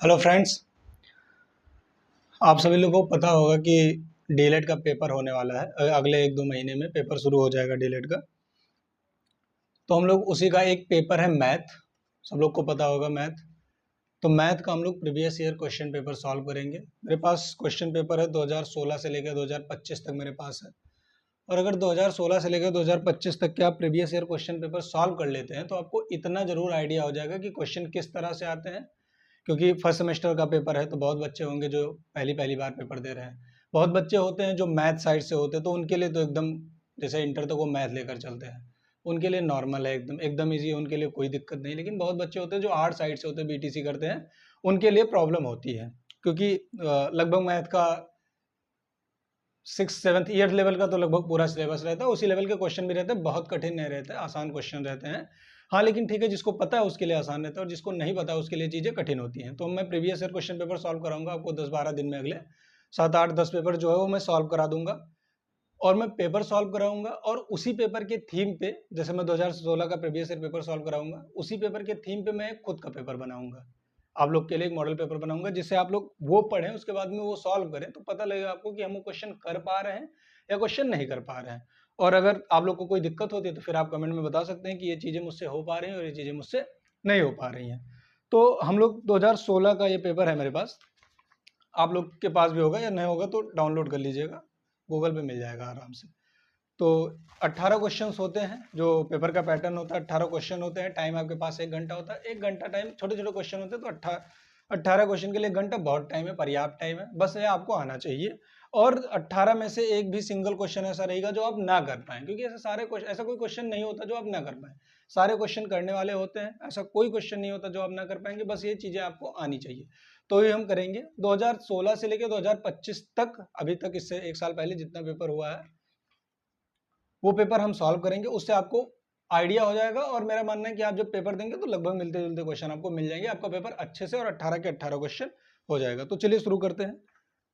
Hello friends, आप सभी लोगों को पता होगा कि डीएलएड का पेपर होने वाला है। अगले 1-2 महीने में पेपर शुरू हो जाएगा डीएलएड का। तो हम लोग उसी का एक पेपर है मैथ, सब लोग को पता होगा मैथ। तो मैथ का हम लोग previous year question paper solve करेंगे। मेरे पास क्वेश्चन पेपर है 2016 से लेकर 2025 तक मेरे पास है। और अगर 2016 से लेकर 2025 तक के आप previous year question paper solve कर लेते हैं तो आपको इतना जरूर आइडिया हो जाएगा कि क्वेश्चन किस तरह से आते हैं। क्योंकि फर्स्ट सेमेस्टर का पेपर है तो बहुत बच्चे होंगे जो पहली पहली बार पेपर दे रहे हैं। बहुत बच्चे होते हैं जो मैथ साइड से होते हैं, तो उनके लिए तो एकदम जैसे इंटर तक वो मैथ लेकर चलते हैं, उनके लिए नॉर्मल है, एकदम एकदम ईजी है, उनके लिए कोई दिक्कत नहीं। लेकिन बहुत बच्चे होते हैं जो आर्ट साइड से होते हैं, बीटीसी करते हैं, उनके लिए प्रॉब्लम होती है। क्योंकि लगभग मैथ का 6th-7th ईयर लेवल का तो लगभग पूरा सिलेबस रहता है, उसी लेवल के क्वेश्चन भी रहते हैं, बहुत कठिन नहीं रहते, आसान क्वेश्चन रहते हैं। हाँ लेकिन ठीक है, जिसको पता है उसके लिए आसान रहता है और जिसको नहीं पता है उसके लिए चीज़ें कठिन होती हैं। तो मैं previous year question paper solve कराऊंगा आपको 10-12 दिन में। अगले 7-8-10 पेपर जो है वो मैं सॉल्व करा दूंगा। और मैं पेपर सॉल्व कराऊंगा और उसी पेपर के थीम पे, जैसे मैं 2016 का प्रीवियस ईयर पेपर सॉल्व कराऊंगा, उसी पेपर के थीम पे मैं खुद का पेपर बनाऊंगा। आप लोग के लिए एक मॉडल पेपर बनाऊंगा जिससे आप लोग वो पढ़ें, उसके बाद में वो सॉल्व करें, तो पता लगेगा आपको कि हम वो क्वेश्चन कर पा रहे हैं या क्वेश्चन नहीं कर पा रहे हैं। और अगर आप लोग को कोई दिक्कत होती है तो फिर आप कमेंट में बता सकते हैं कि ये चीज़ें मुझसे हो पा रही हैं और ये चीज़ें मुझसे नहीं हो पा रही हैं। तो हम लोग 2016 का ये पेपर है मेरे पास, आप लोग के पास भी होगा या नहीं होगा तो डाउनलोड कर लीजिएगा, गूगल पे मिल जाएगा आराम से। तो 18 क्वेश्चंस होते हैं, जो पेपर का पैटर्न होता है 18 क्वेश्चन होते हैं। टाइम आपके पास 1 घंटा होता है, 1 घंटा टाइम, छोटे छोटे क्वेश्चन होते हैं तो 18 क्वेश्चन के लिए 1 घंटा बहुत टाइम है, पर्याप्त टाइम है, बस ये आपको आना चाहिए। और 18 में से एक भी सिंगल क्वेश्चन ऐसा रहेगा जो आप ना कर पाए, क्योंकि ऐसे सारे क्वेश्चन, ऐसा कोई क्वेश्चन नहीं होता जो आप ना कर पाए, सारे क्वेश्चन करने वाले होते हैं, ऐसा कोई क्वेश्चन नहीं होता जो आप ना कर पाएंगे, बस ये चीजें आपको आनी चाहिए। तो ये हम करेंगे 2016 से लेकर 2025 तक, अभी तक इससे 1 साल पहले जितना पेपर हुआ है वो पेपर हम सॉल्व करेंगे, उससे आपको आइडिया हो जाएगा। और मेरा मानना है कि आप जब पेपर देंगे तो लगभग मिलते जुलते क्वेश्चन आपको मिल जाएंगे, आपका पेपर अच्छे से और 18 के 18 क्वेश्चन हो जाएगा। तो चलिए शुरू करते हैं।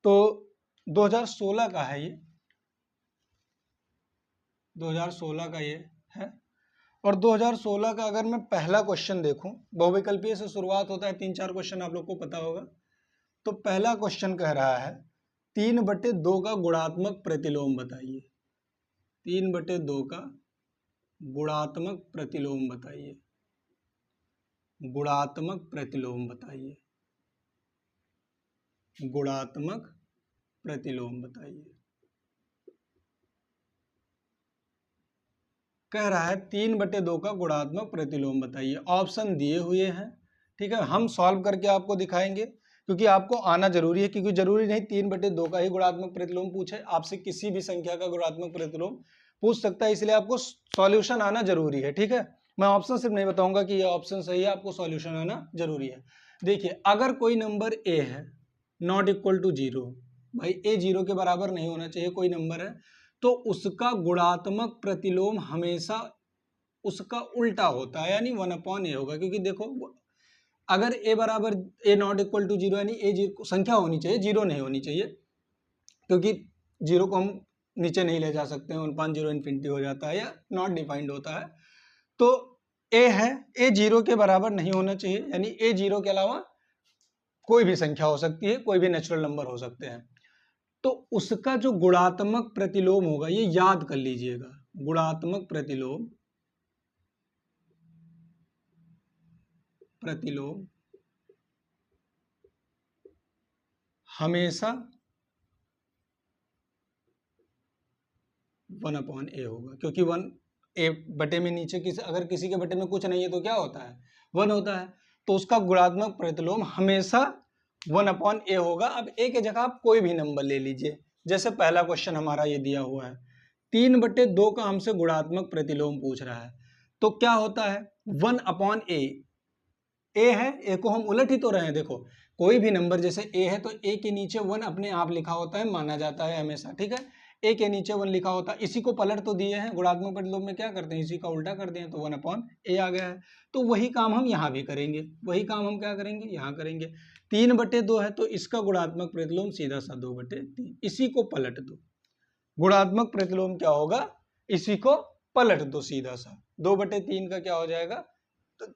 तो 2016 का है ये, 2016 का ये है। और 2016 का अगर मैं पहला क्वेश्चन देखूं, बहुविकल्पीय से शुरुआत होता है, 3-4 क्वेश्चन आप लोग को पता होगा। तो पहला क्वेश्चन कह रहा है 3/2 का गुणात्मक प्रतिलोम बताइए। 3/2 का गुणात्मक प्रतिलोम बताइए, गुणात्मक प्रतिलोम बताइए, गुणात्मक प्रतिलोम बताइए। कह रहा है 3/2 का गुणात्मक प्रतिलोम बताइए। ऑप्शन दिए हुए हैं, ठीक है, हम सॉल्व करके आपको दिखाएंगे, क्योंकि आपको आना जरूरी है। क्योंकि जरूरी नहीं 3/2 का ही गुणात्मक प्रतिलोम पूछे, आपसे किसी भी संख्या का गुणात्मक प्रतिलोम पूछ सकता है, इसलिए आपको सॉल्यूशन आना जरूरी है। ठीक है, मैं ऑप्शन सिर्फ नहीं बताऊंगा कि ये ऑप्शन सही है, आपको सॉल्यूशन आना जरूरी है। देखिए, अगर कोई नंबर ए है नॉट इक्वल टू 0, भाई ए 0 के बराबर नहीं होना चाहिए, कोई नंबर है तो उसका गुणात्मक प्रतिलोम हमेशा उसका उल्टा होता है, यानी 1/a होगा। क्योंकि देखो, अगर a बराबर a नॉट इक्वल टू 0, यानी a संख्या होनी चाहिए, 0 नहीं होनी चाहिए, क्योंकि 0 को हम नीचे नहीं ले जा सकते हैं, 1/0 इन्फिनिटी हो जाता है या नॉट डिफाइंड होता है। तो a है, a 0 के बराबर नहीं होना चाहिए, यानी a 0 के अलावा कोई भी संख्या हो सकती है, कोई भी नेचुरल नंबर हो सकते हैं। तो उसका जो गुणात्मक प्रतिलोम होगा, ये याद कर लीजिएगा, गुणात्मक प्रतिलोम, प्रतिलोम हमेशा 1/a होगा। क्योंकि 1 बटे में नीचे अगर किसी के बटे में कुछ नहीं है तो क्या होता है, 1 होता है। तो उसका गुणात्मक प्रतिलोम हमेशा 1/a होगा। अब a के जगह आप कोई भी नंबर ले लीजिए, जैसे पहला क्वेश्चन हमारा ये दिया हुआ है, 3/2 का हमसे गुणात्मक प्रतिलोम पूछ रहा है, तो क्या होता है 1/a, ए है, ए को हम उलट ही तो रहे हैं। देखो, कोई भी नंबर जैसे ए है तो ए के नीचे 1 अपने आप लिखा होता है, माना जाता है हमेशा, ठीक है, ए के नीचे 1 लिखा होता है। इसी को पलट तो दिए हैं, गुणात्मक प्रतिलोम में क्या करते हैं, इसी का उल्टा कर दिए तो 1/a आ गया है। तो वही काम हम यहाँ भी करेंगे, वही काम हम क्या करेंगे, यहाँ करेंगे। 3/2 है तो इसका गुणात्मक प्रतिलोम सीधा सा 2/3, इसी को पलट दो। गुणात्मक प्रतिलोम क्या होगा, इसी को पलट दो सीधा सा, 2/3 का क्या हो जाएगा,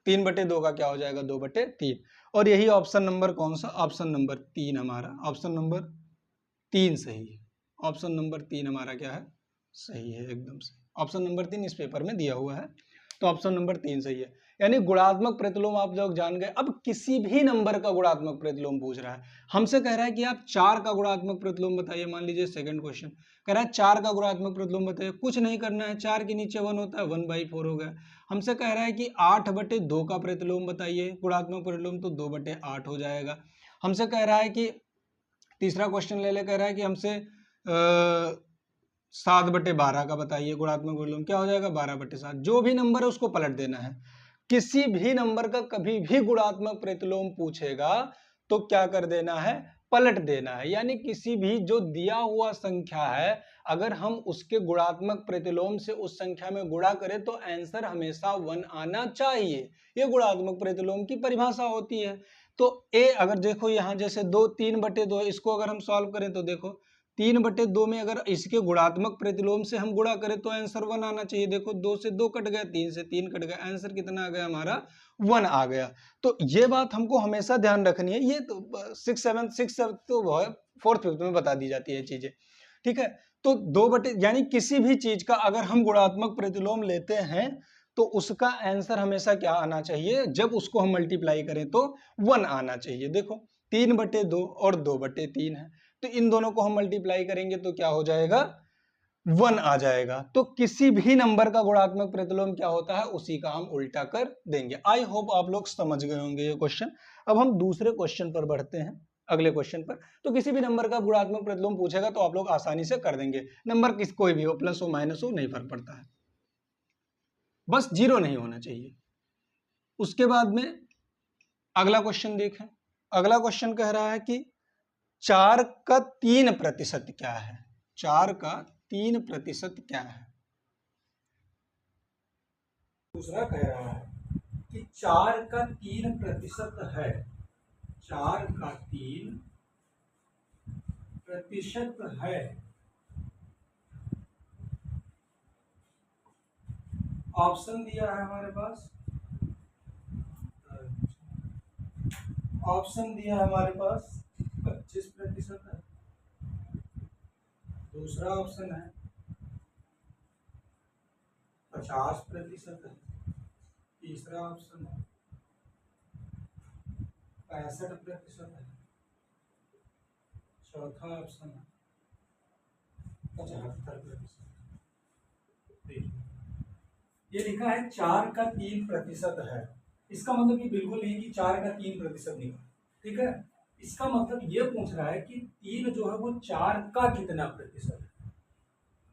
3/2 का क्या हो जाएगा, 2/3। और यही ऑप्शन नंबर कौन सा, ऑप्शन नंबर 3 हमारा, ऑप्शन नंबर 3 सही है। ऑप्शन नंबर 3 हमारा क्या है, सही है, एकदम सही। ऑप्शन नंबर 3 इस पेपर में दिया हुआ है, तो ऑप्शन नंबर 3 सही है। यानी गुणात्मक प्रतिलोम आप लोग जान गए। अब किसी भी नंबर का गुणात्मक प्रतिलोम पूछ रहा है, हमसे कह रहा है कि आप 4 का गुणात्मक प्रतिलोम बताइए। मान लीजिए सेकंड क्वेश्चन कह रहा है 4 का गुणात्मक प्रतिलोम बताइए। कुछ नहीं करना है, 4 के नीचे 1 होता है, 1/4 हो गया। हमसे कह रहा है कि 8/2 का प्रतिलोम बताइए, गुणात्मक प्रतिलोम, तो 2/8 हो जाएगा। हमसे कह रहा है कि तीसरा क्वेश्चन ले ले, कह रहा है कि हमसे 7/12 का बताइए गुणात्मक प्रतिलोम, क्या हो जाएगा 12/7। जो भी नंबर है उसको पलट देना है। किसी भी नंबर का कभी भी गुणात्मक प्रतिलोम पूछेगा तो क्या कर देना है, पलट देना है। यानी किसी भी जो दिया हुआ संख्या है, अगर हम उसके गुणात्मक प्रतिलोम से उस संख्या में गुणा करें तो आंसर हमेशा 1 आना चाहिए। ये गुणात्मक प्रतिलोम की परिभाषा होती है। तो ए अगर देखो यहाँ जैसे 3/2, इसको अगर हम सॉल्व करें तो देखो 3/2 में अगर इसके गुणात्मक प्रतिलोम से हम गुणा करें तो आंसर 1 आना चाहिए। देखो 2 से 2 कट गया, 3 से 3 कट गया, आंसर कितना आ गया हमारा 1 आ गया। तो ये बात हमको हमेशा ध्यान रखनी है। ये तो 6 तो वो है, 4th 5th में बता दी जाती है चीजें, ठीक है। तो 2 यानी किसी भी चीज का अगर हम गुणात्मक प्रतिलोम लेते हैं तो उसका आंसर हमेशा क्या आना चाहिए, जब उसको हम मल्टीप्लाई करें तो 1 आना चाहिए। देखो 3/2 और 2/3 है, तो इन दोनों को हम मल्टीप्लाई करेंगे तो क्या हो जाएगा, 1 आ जाएगा। तो किसी भी नंबर का गुणात्मक प्रतिलोम क्या होता है, उसी का हम उल्टा कर देंगे। आई होप आप लोग समझ गए होंगे ये क्वेश्चन। अब हम दूसरे क्वेश्चन पर बढ़ते हैं, अगले क्वेश्चन पर। तो किसी भी नंबर का गुणात्मक प्रतिलोम पूछेगा तो आप लोग आसानी से कर देंगे। नंबर किस कोई भी हो, प्लस हो माइनस हो, नहीं फर्क पड़ता है, बस 0 नहीं होना चाहिए। उसके बाद में अगला क्वेश्चन देखें। अगला क्वेश्चन कह रहा है कि 4 का 3% क्या है, 4 का 3% क्या है। दूसरा कह रहा है कि 4 का 3% है, 4 का 3% है। ऑप्शन दिया है हमारे पास, ऑप्शन दिया है हमारे पास 25% है। दूसरा ऑप्शन है 50% है। तीसरा ऑप्शन है 65% है। चौथा ऑप्शन है 75%। ये लिखा है 4 का 3% है, इसका मतलब ये बिल्कुल नहीं कि 4 का 3% निकला, ठीक है। इसका मतलब ये पूछ रहा है कि 3 जो है वो 4 का कितना प्रतिशत है,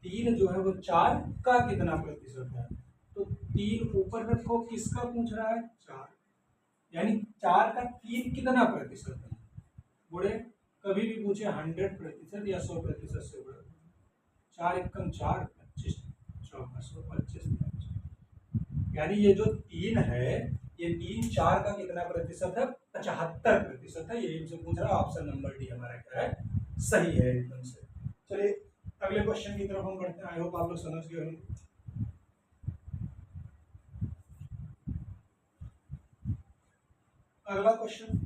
3 जो है वो 4 का कितना प्रतिशत है। तो 3 ऊपर रखो, किसका पूछ रहा है, 4, यानी 4 का 3 कितना प्रतिशत है। बुढ़े कभी भी पूछे 100% या 100% से बड़ा, 4 एकम 4, 25 चौका 125, यानी ये जो 3 है, ये 3 4 का कितना प्रतिशत है, 75% है। यही हमसे पूछ रहा है। ऑप्शन नंबर डी हमारा क्या है, सही है एकदम से। चलिए अगले क्वेश्चन की तरफ हम बढ़ते हैं। आई होप आप लोग समझ गए होंगे। अगला क्वेश्चन,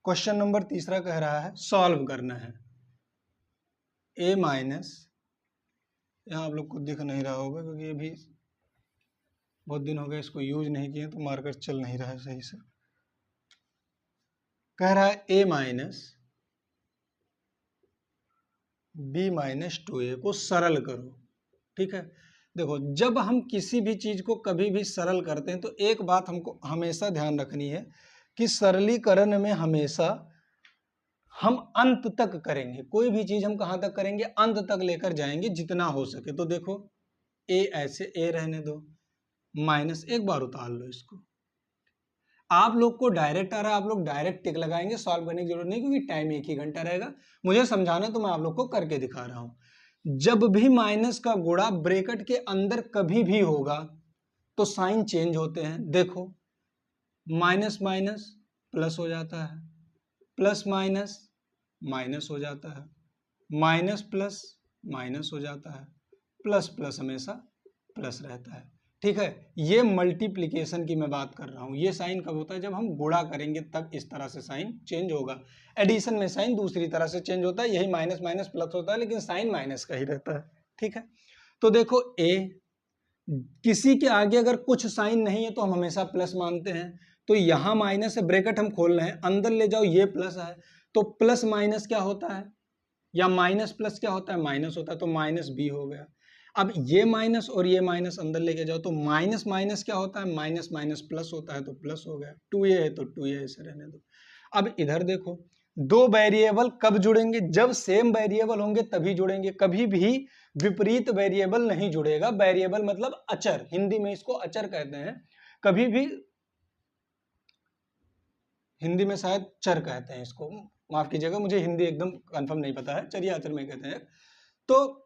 क्वेश्चन नंबर तीसरा कह रहा है सॉल्व करना है a माइनस, यहाँ आप लोग को दिख नहीं रहा होगा क्योंकि ये भी बहुत दिन हो गए इसको यूज नहीं किए, तो मार्कर चल नहीं रहा है सही से। कह रहा है a minus b minus 2a को सरल करो, ठीक है। देखो जब हम किसी भी चीज को कभी भी सरल करते हैं तो एक बात हमको हमेशा ध्यान रखनी है कि सरलीकरण में हमेशा हम अंत तक करेंगे। कोई भी चीज हम कहां तक करेंगे, अंत तक लेकर जाएंगे जितना हो सके। तो देखो a ऐसे a रहने दो, माइनस एक बार उतार लो इसको। आप लोग को डायरेक्ट आ रहा है, आप लोग डायरेक्ट टिक लगाएंगे, सॉल्व करने की जरूरत नहीं क्योंकि टाइम 1 ही घंटा रहेगा। मुझे समझाना तो मैं आप लोग को करके दिखा रहा हूं। जब भी माइनस का गुणा ब्रैकेट के अंदर कभी भी होगा तो साइन चेंज होते हैं। देखो माइनस माइनस प्लस हो जाता है, प्लस माइनस माइनस हो जाता है, माइनस प्लस माइनस हो जाता है, प्लस प्लस हमेशा प्लस रहता है, ठीक है। ये मल्टीप्लिकेशन की मैं बात कर रहा हूँ। ये साइन कब होता है? जब हम गुणा करेंगे तब इस तरह से साइन चेंज होगा। एडिशन में साइन दूसरी तरह से चेंज होता है, यही माइनस माइनस प्लस होता है, लेकिन साइन माइनस का ही रहता है। ठीक है, तो देखो ए, किसी के आगे अगर कुछ साइन नहीं है तो हम हमेशा प्लस मानते हैं। तो यहाँ माइनस है, ब्रैकेट हम खोल रहे हैं, अंदर ले जाओ ये प्लस है, तो प्लस माइनस क्या होता है, या माइनस प्लस क्या होता है, माइनस होता है, तो माइनस बी हो गया। अब ये माइनस और ये माइनस अंदर लेके जाओ तो माइनस माइनस क्या होता है, माइनस माइनस प्लस होता है, तो प्लस हो गया। 2a है तो 2a ऐसे रहने दो। अब इधर देखो, दो वेरिएबल कब जुड़ेंगे? जब सेम वेरिएबल होंगे तभी जुड़ेंगे, कभी भी विपरीत वेरिएबल नहीं जुड़ेगा। वेरिएबल मतलब अचर, हिंदी में इसको अचर कहते हैं, कभी भी हिंदी में शायद चर कहते हैं इसको, माफ कीजिएगा, मुझे हिंदी एकदम कंफर्म नहीं पता है, चलिए अचर में कहते हैं। तो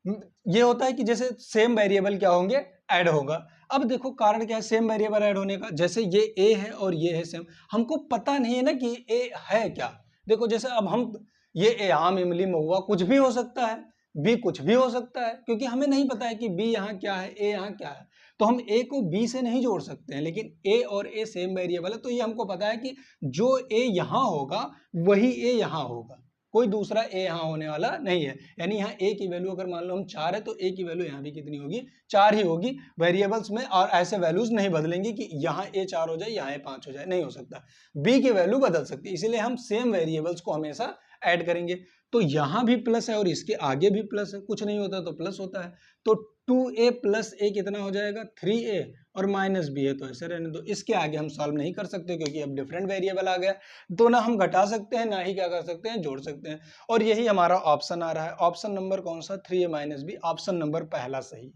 ये होता है कि जैसे सेम वेरिएबल क्या होंगे, ऐड होगा। अब देखो कारण क्या है सेम वेरिएबल ऐड होने का, जैसे ये a है और ये है सेम, हमको पता नहीं है ना कि a है क्या। देखो जैसे अब हम ये a आम इमली महुआ कुछ भी हो सकता है, b कुछ भी हो सकता है, क्योंकि हमें नहीं पता है कि b यहाँ क्या है, a यहाँ क्या है, तो हम a को b से नहीं जोड़ सकते हैं। लेकिन a और a सेम वेरिएबल है, तो ये हमको पता है कि जो a यहाँ होगा वही a यहाँ होगा, कोई दूसरा a यहाँ होने वाला नहीं है। यानी यहाँ a की वैल्यू अगर मान लो हम 4 है तो a की वैल्यू यहाँ भी कितनी होगी, 4 ही होगी वेरिएबल्स में, और ऐसे वैल्यूज नहीं बदलेंगी कि यहाँ a 4 हो जाए यहाँ a 5 हो जाए, नहीं हो सकता। b की वैल्यू बदल सकती है, इसीलिए हम सेम वेरिएबल्स को हमेशा ऐड करेंगे। तो यहाँ भी प्लस है और इसके आगे भी प्लस है, कुछ नहीं होता तो प्लस होता है, तो 2a प्लस a कितना हो जाएगा, 3a, और माइनस b है तो ऐसे रहने दो। इसके आगे हम सॉल्व नहीं कर सकते क्योंकि अब डिफरेंट वेरिएबल आ गया, तो ना हम घटा सकते हैं ना ही क्या कर सकते हैं, जोड़ सकते हैं। और यही हमारा ऑप्शन आ रहा है। ऑप्शन नंबर कौन सा, 3a minus b, option number पहला सही।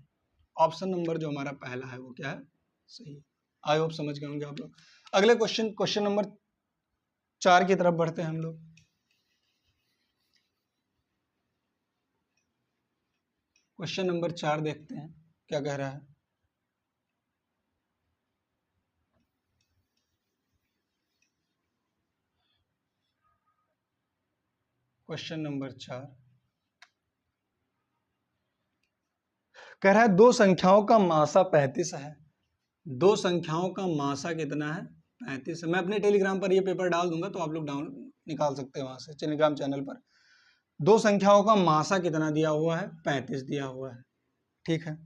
ऑप्शन नंबर जो हमारा पहला है वो क्या है, सही। आई होप समझ गए होंगे आप लोग। अगले क्वेश्चन, क्वेश्चन नंबर 4 की तरफ बढ़ते हैं हम लोग। क्वेश्चन नंबर 4 देखते हैं क्या कह रहा है। क्वेश्चन नंबर 4 कह रहा है दो संख्याओं का मासा 35 है। दो संख्याओं का मासा कितना है, 35 है। मैं अपने टेलीग्राम पर ये पेपर डाल दूंगा तो आप लोग डाउन निकाल सकते हैं वहां से, टेलीग्राम चैनल पर। दो संख्याओं का मासा कितना दिया हुआ है, 35 दिया हुआ है, ठीक है।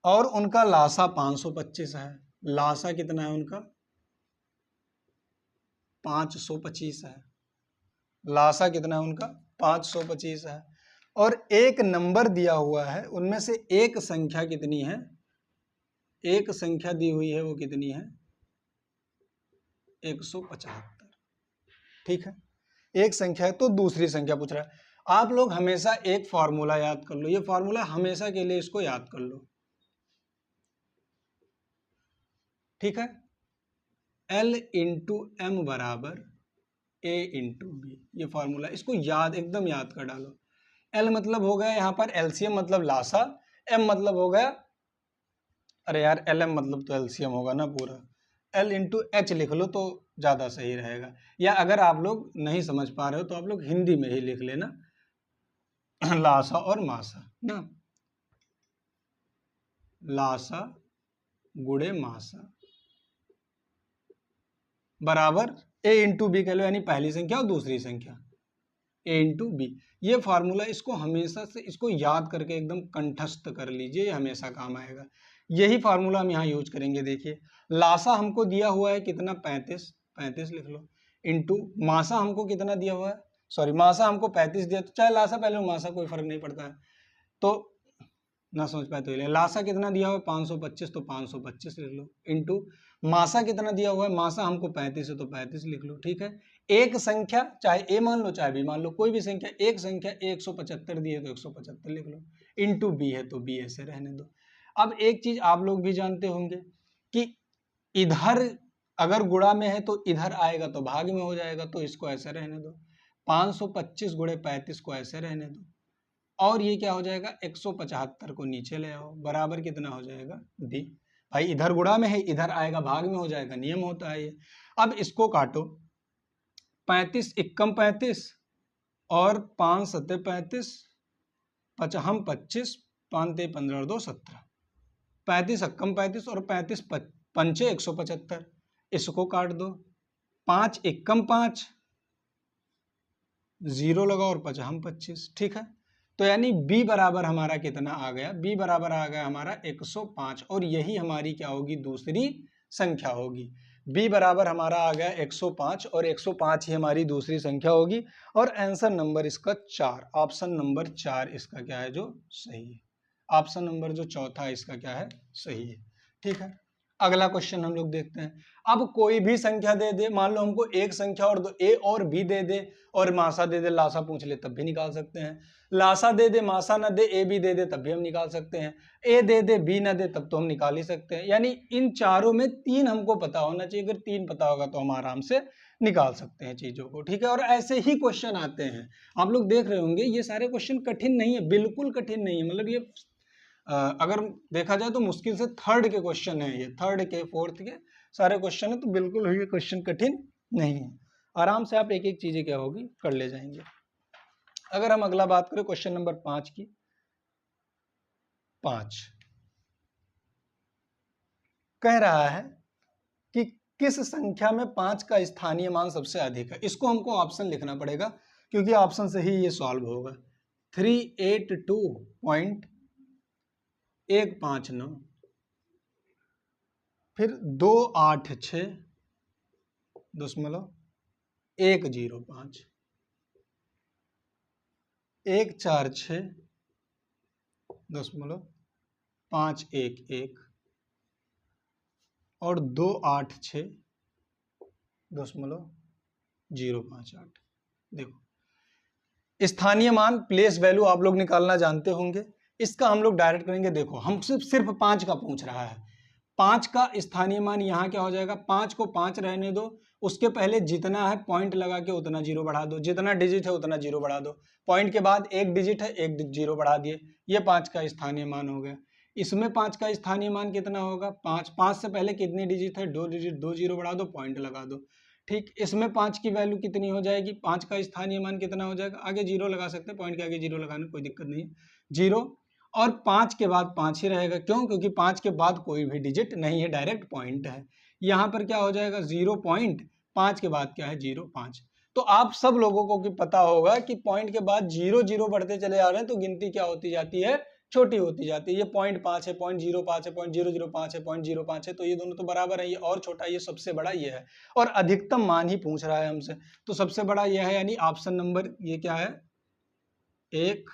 और उनका लासा 525 है। लासा कितना है उनका, 525 है। लासा कितना है उनका, 525 है। और एक नंबर दिया हुआ है, उनमें से एक संख्या कितनी है, एक संख्या दी हुई है वो कितनी है, 175, ठीक है। एक संख्या है तो दूसरी संख्या पूछ रहा है। आप लोग हमेशा एक फॉर्मूला याद कर लो, ये फॉर्मूला हमेशा के लिए इसको याद कर लो, ठीक है। L इंटू एम बराबर A इंटू बी, ये फॉर्मूला, इसको याद एकदम याद कर डालो। L मतलब हो गया यहाँ पर एलसीएम मतलब लासा, M मतलब हो गया, अरे यार LM मतलब तो एलसीएम होगा ना पूरा, L इंटू एच लिख लो तो ज्यादा सही रहेगा। या अगर आप लोग नहीं समझ पा रहे हो तो आप लोग हिंदी में ही लिख लेना लासा और मासा ना, लासा गुड़े मासा बराबर A इंटू बी कह लो, यानी पहली संख्या और दूसरी संख्या A इंटू बी। ये फार्मूला इसको हमेशा से इसको याद करके एकदम कंठस्थ कर लीजिए, ये हमेशा काम आएगा। यही फार्मूला हम यहाँ यूज करेंगे। देखिए लासा हमको दिया हुआ है कितना, 35, 35 लिख लो, इंटू मासा हमको कितना दिया हुआ है, सॉरी मासा हमको 35 दिया, तो चाहे लासा पहले मासा कोई फर्क नहीं पड़ता है, तो ना समझ पाए तो लासा कितना दिया हुआ है 525, तो 525 लिख लो, इंटू मासा कितना दिया हुआ है, मासा हमको 35 है तो 35 लिख लो, ठीक है। एक संख्या चाहे ए मान लो चाहे बी मान लो, कोई भी संख्या, एक संख्या 175 दी है तो 175 लिख लो, इंटू बी है तो बी ऐसे रहने दो। अब एक चीज आप लोग भी जानते होंगे कि इधर अगर गुणा में है तो इधर आएगा तो भाग में हो जाएगा, तो इसको ऐसे रहने दो, 525 गुणे 35 को ऐसे रहने दो, और ये क्या हो जाएगा 175 को नीचे ले आओ, बराबर कितना हो जाएगा डी। भाई इधर गुणा में है इधर आएगा भाग में हो जाएगा, नियम होता है ये। अब इसको काटो, 35 इक्कम 35 और 5 सत्ते 35, 55 25 5 3 15 और 2 17, 35 अक्कम 35 और 35 पंचे 175, इसको काट दो, 5 एकम 5, 0 लगा और पचहम 25, ठीक है। तो यानी b बराबर हमारा कितना आ गया, b बराबर आ गया हमारा 105, और यही हमारी क्या होगी, दूसरी संख्या होगी। b बराबर हमारा आ गया 105 और 105 ही हमारी दूसरी संख्या होगी, और आंसर नंबर इसका 4, ऑप्शन नंबर 4 इसका क्या है, जो सही है। ऑप्शन नंबर जो चौथा है इसका क्या है, सही है, ठीक है। अगला क्वेश्चन हम लोग देखते हैं। अब कोई भी संख्या दे दे, मान लो हमको एक संख्या और दो, ए और बी दे दे और मासा दे दे, लासा पूछ ले तब भी निकाल सकते हैं। लासा दे दे, मासा ना दे, ए बी दे दे तब भी हम निकाल सकते हैं। ए दे दे, बी ना दे तब तो हम निकाल ही सकते हैं। यानी इन चारों में 3 हमको पता होना चाहिए। अगर 3 पता होगा तो हम आराम से निकाल सकते हैं चीजों को, ठीक है। और ऐसे ही क्वेश्चन आते हैं, आप लोग देख रहे होंगे ये सारे क्वेश्चन कठिन नहीं है, बिल्कुल कठिन नहीं है। मतलब ये अगर देखा जाए तो मुश्किल से थर्ड के क्वेश्चन है, ये थर्ड के फोर्थ के सारे क्वेश्चन है, तो बिल्कुल ये क्वेश्चन कठिन नहीं है। आराम से आप एक एक चीजें क्या होगी कर ले जाएंगे। अगर हम अगला बात करें क्वेश्चन नंबर 5 की, 5 कह रहा है कि किस संख्या में 5 का स्थानीय मान सबसे अधिक है। इसको हमको ऑप्शन लिखना पड़ेगा क्योंकि ऑप्शन से ही ये सॉल्व होगा। 382.159, फिर 286.105, 146.511 और 286.058। देखो स्थानीय मान प्लेस वैल्यू आप लोग निकालना जानते होंगे, इसका हम लोग डायरेक्ट करेंगे। देखो हम सिर्फ 5 का पूछ रहा है, 5 का स्थानीय मान यहाँ क्या हो जाएगा, 5 को 5 रहने दो, उसके पहले जितना है पॉइंट लगा के उतना जीरो बढ़ा दो, जितना डिजिट है उतना जीरो बढ़ा दो, पॉइंट के बाद एक डिजिट है, एक जीरो बढ़ा दिए, ये 5 का स्थानीय मान हो गया। इसमें 5 का स्थानीय मान कितना होगा, 5, 5 से पहले कितनी डिजिट है, 2 डिजिट, 2 जीरो बढ़ा दो, पॉइंट लगा दो, ठीक। इसमें 5 की वैल्यू कितनी हो जाएगी, 5 का स्थानीय मान कितना हो जाएगा, आगे जीरो लगा सकते हैं, पॉइंट के आगे जीरो लगाने कोई दिक्कत नहीं है, जीरो, और 5 के बाद 5 ही रहेगा, क्यों, क्योंकि 5 के बाद कोई भी डिजिट नहीं है, डायरेक्ट पॉइंट है। यहाँ पर क्या हो जाएगा 0.5 के बाद क्या है 0.5। तो आप सब लोगों को कि पता होगा कि पॉइंट के बाद 0 0 बढ़ते चले आ रहे हैं तो गिनती क्या होती जाती है, छोटी होती जाती है। ये 0.5 है, 0.05 है, 0.005 है, 0.05 है, तो ये दोनों तो बराबर है, ये और छोटा, ये सबसे बड़ा ये है, और अधिकतम मान ही पूछ रहा है हमसे, तो सबसे बड़ा ये है, यानी ऑप्शन नंबर ये क्या है, 1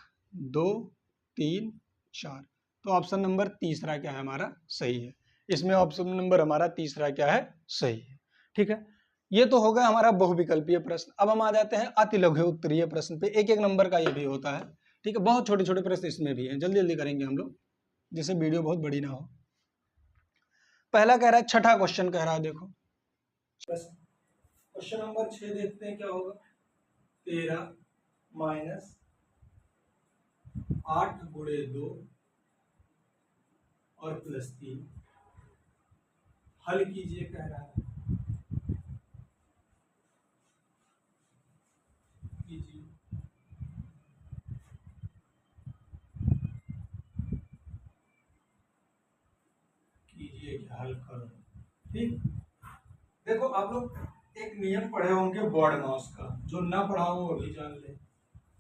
2 3 4। तो ऑप्शन नंबर तीसरा क्या है हमारा, सही है। इसमें ऑप्शन नंबर हमारा तीसरा क्या है, सही है, ठीक है। ये तो हो गया हमारा बहुविकल्पीय प्रश्न। अब हम आ जाते हैं अति लघु उत्तरीय प्रश्न पे, 1 1 नंबर का ये भी होता है, ठीक है। बहुत छोटे छोटे प्रश्न इसमें भी हैं, जल्दी जल्दी करेंगे हम लोग, जिससे वीडियो बहुत बड़ी ना हो। पहला कह रहा है, छठा क्वेश्चन कह रहा है, देखो क्वेश्चन नंबर 6 देखते हैं क्या होगा। 13 माइनस 8 गुणे 2 और प्लस 3 हल कीजिए कह रहा है, कीजिए। कीजिए क्या, हल करो, ठीक। देखो आप लोग एक नियम पढ़े होंगे बॉड माउस का, जो ना पढ़ा हो अभी जान ले,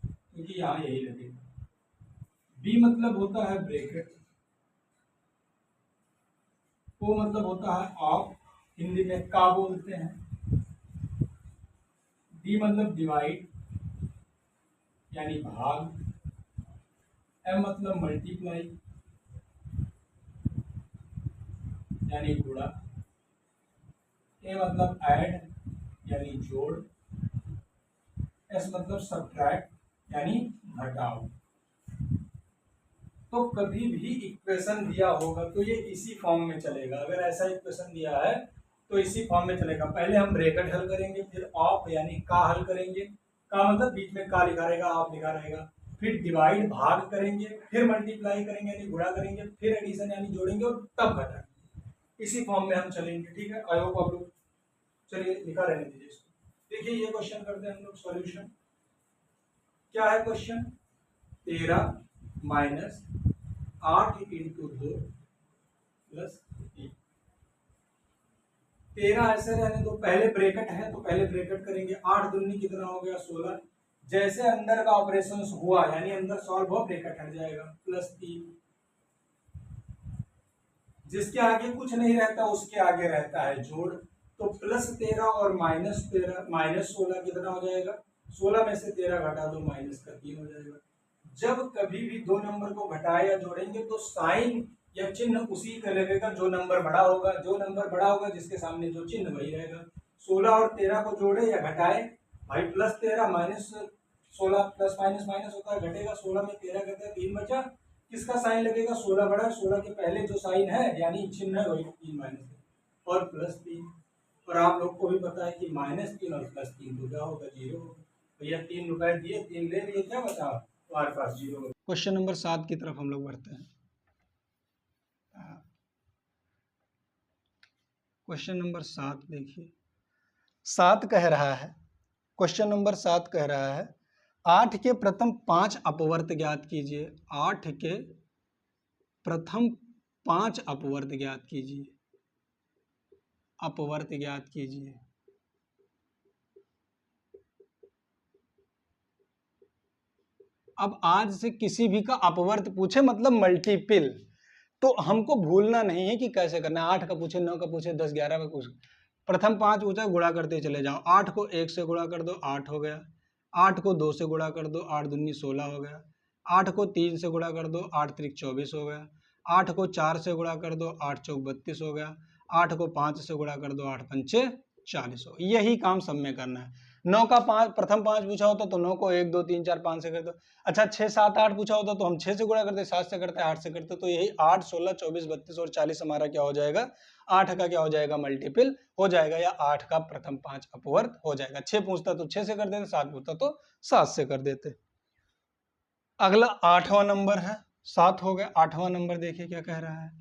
क्योंकि यहाँ यही लगेगा। बी मतलब होता है ब्रैकेट, ओ मतलब होता है ऑफ, हिंदी में का बोलते हैं, डी मतलब डिवाइड यानी भाग, एम मतलब मल्टीप्लाई यानी गुणा, ए मतलब ऐड यानी जोड़, एस मतलब सब्ट्रैक्ट यानी घटाओ। तो कभी भी इक्वेशन दिया होगा तो ये इसी फॉर्म में चलेगा। अगर ऐसा इक्वेशन दिया है तो इसी फॉर्म में चलेगा। पहले हम ब्रैकेट हल करेंगे, फिर ऑफ यानी का हल करेंगे, का मतलब बीच में का लिखा रहेगा, ऑफ लिखा रहेगा, फिर डिवाइड भाग करेंगे, फिर मल्टीप्लाई करेंगे यानी गुणा करेंगे, फिर एडिशन यानी जोड़ेंगे और तब घटाएंगे। इसी फॉर्म में हम चलेंगे, ठीक है। आई होप आप लोग, चलिए लिखा रहने दीजिए इसको। देखिए ये क्वेश्चन करते हैं हम लोग सॉल्यूशन। क्या है क्वेश्चन, 13 माइनस 8 इंटू 2 प्लस 13 ऐसे रहने दो, पहले ब्रैकेट है तो पहले ब्रैकेट करेंगे। 8 दूनी कितना हो गया 16। जैसे अंदर का ऑपरेशन हुआ यानी अंदर सॉल्व हुआ ब्रैकेट हट जाएगा, प्लस 3। जिसके आगे कुछ नहीं रहता उसके आगे रहता है जोड़, तो प्लस 13 और माइनस 13 माइनस 16 कितना हो जाएगा, 16 में से 13 घटा दो माइनस का 3 हो जाएगा। जब कभी भी दो नंबर को घटाए या जोड़ेंगे तो साइन या चिन्ह उसी का लगेगा जो नंबर बड़ा होगा, जो नंबर बड़ा होगा जिसके सामने जो चिन्ह वही रहेगा। 16 और 13 को जोड़े या घटाए भाई, plus 13 minus 16 plus minus minus होता है, घटेगा 16 में 13 घटे 3 बचा, किसका साइन लगेगा 16 बड़ा, 16 के पहले जो साइन है यानी चिन्ह है वही 3 माइनस और प्लस 3। और आप लोग को भी पता है कि -3 और +3 तो क्या होगा 0 होगा। भैया 3 रुपए दिए 3 ले लिए, क्या बचा हमारे पास 0। क्वेश्चन नंबर 7 की तरफ हम लोग बढ़ते हैं। क्वेश्चन नंबर 7 देखिए, 7 कह रहा है, क्वेश्चन नंबर 7 कह रहा है 8 के प्रथम 5 अपवर्त ज्ञात कीजिए। 8 के प्रथम 5 अपवर्त ज्ञात कीजिए, अपवर्त ज्ञात कीजिए। अब आज से किसी भी का अपवर्त पूछे मतलब मल्टीपल, तो हमको भूलना नहीं है कि कैसे करना है। 8 का पूछे, 9 का पूछे, 10 11 का पूछे, प्रथम 5 पूछा गुणा करते चले जाओ। 8 को 1 से गुणा कर दो 8 हो गया, 8 को 2 से गुणा कर दो 8 दूनी 16 हो गया, 8 को 3 से गुणा कर दो 8 त्रिक 24 हो गया, 8 को 4 से गुणा कर दो 8 चौक 32 हो गया, 8 को 5 से गुणा कर दो 8 पंचे 40 हो। यही काम सब में करना है। 9 का 5 प्रथम 5 पूछा होता तो 9 को 1 2 3 4 5 से कर दो। अच्छा 6 7 8 पूछा होता तो हम 6 से गुणा करते, 7 से करते, 8 से करते, तो यही 8 16 24 32 और 40 हमारा क्या हो जाएगा, 8 का क्या हो जाएगा मल्टीपल हो जाएगा, या 8 का प्रथम 5 अपवर्त हो जाएगा। 6 पूछता तो 6 से कर देते, 7 पूछता तो 7 से कर देते। अगला 8वां नंबर है, 7 हो गया, 8वां नंबर देखिए क्या कह रहा है।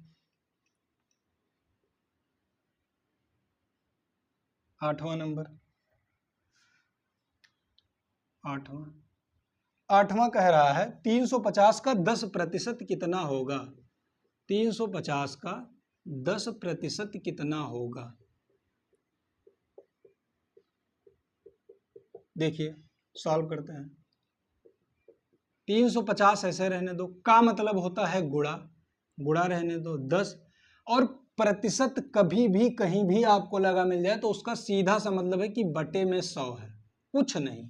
8वां नंबर, 8वां कह रहा है 350 का 10% कितना होगा। 350 का 10% कितना होगा। देखिए सॉल्व करते हैं। 350 ऐसे रहने दो, का मतलब होता है गुणा, गुणा रहने दो 10, और प्रतिशत कभी भी कहीं भी आपको लगा मिल जाए तो उसका सीधा सा मतलब है कि बटे में 100 है, कुछ नहीं।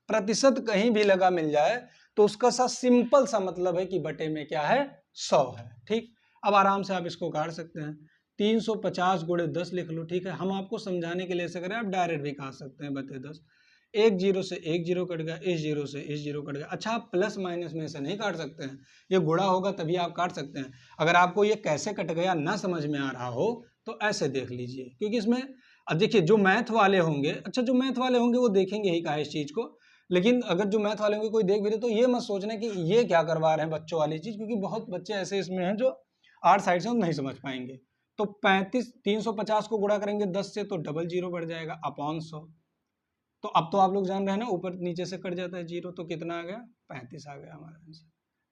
प्रतिशत कहीं भी लगा मिल जाए तो उसका सा सिंपल सा मतलब है कि बटे में क्या है 100 है। ठीक, अब आराम से आप इसको काट सकते हैं। 350 गुणे 10 लिख लो, ठीक है। हम आपको समझाने के लिए ऐसे करें, आप डायरेक्ट भी काट सकते हैं बटे 10। एक जीरो से एक जीरो कट गया, इस जीरो से इस जीरो कट गया। अच्छा आप प्लस माइनस में से नहीं काट सकते हैं, ये गुणा होगा तभी आप काट सकते हैं। अगर आपको ये कैसे कट गया ना समझ में आ रहा हो तो ऐसे देख लीजिए, क्योंकि इसमें अब देखिए जो मैथ वाले होंगे, अच्छा जो मैथ वाले होंगे वो देखेंगे ही कहा इस चीज को, लेकिन अगर जो मैथ वाले होंगे कोई देख भी रहे तो ये मत सोचना कि ये क्या करवा रहे हैं बच्चों वाली चीज, क्योंकि बहुत बच्चे ऐसे इसमें हैं जो आर्ट साइड से नहीं समझ पाएंगे। तो 350 को गुणा करेंगे 10 से तो डबल जीरो बढ़ जाएगा अपॉन 100। तो अब तो आप लोग जान रहे हैं ना, ऊपर नीचे से कट जाता है जीरो, तो कितना आ गया 35 आ गया हमारा आंसर।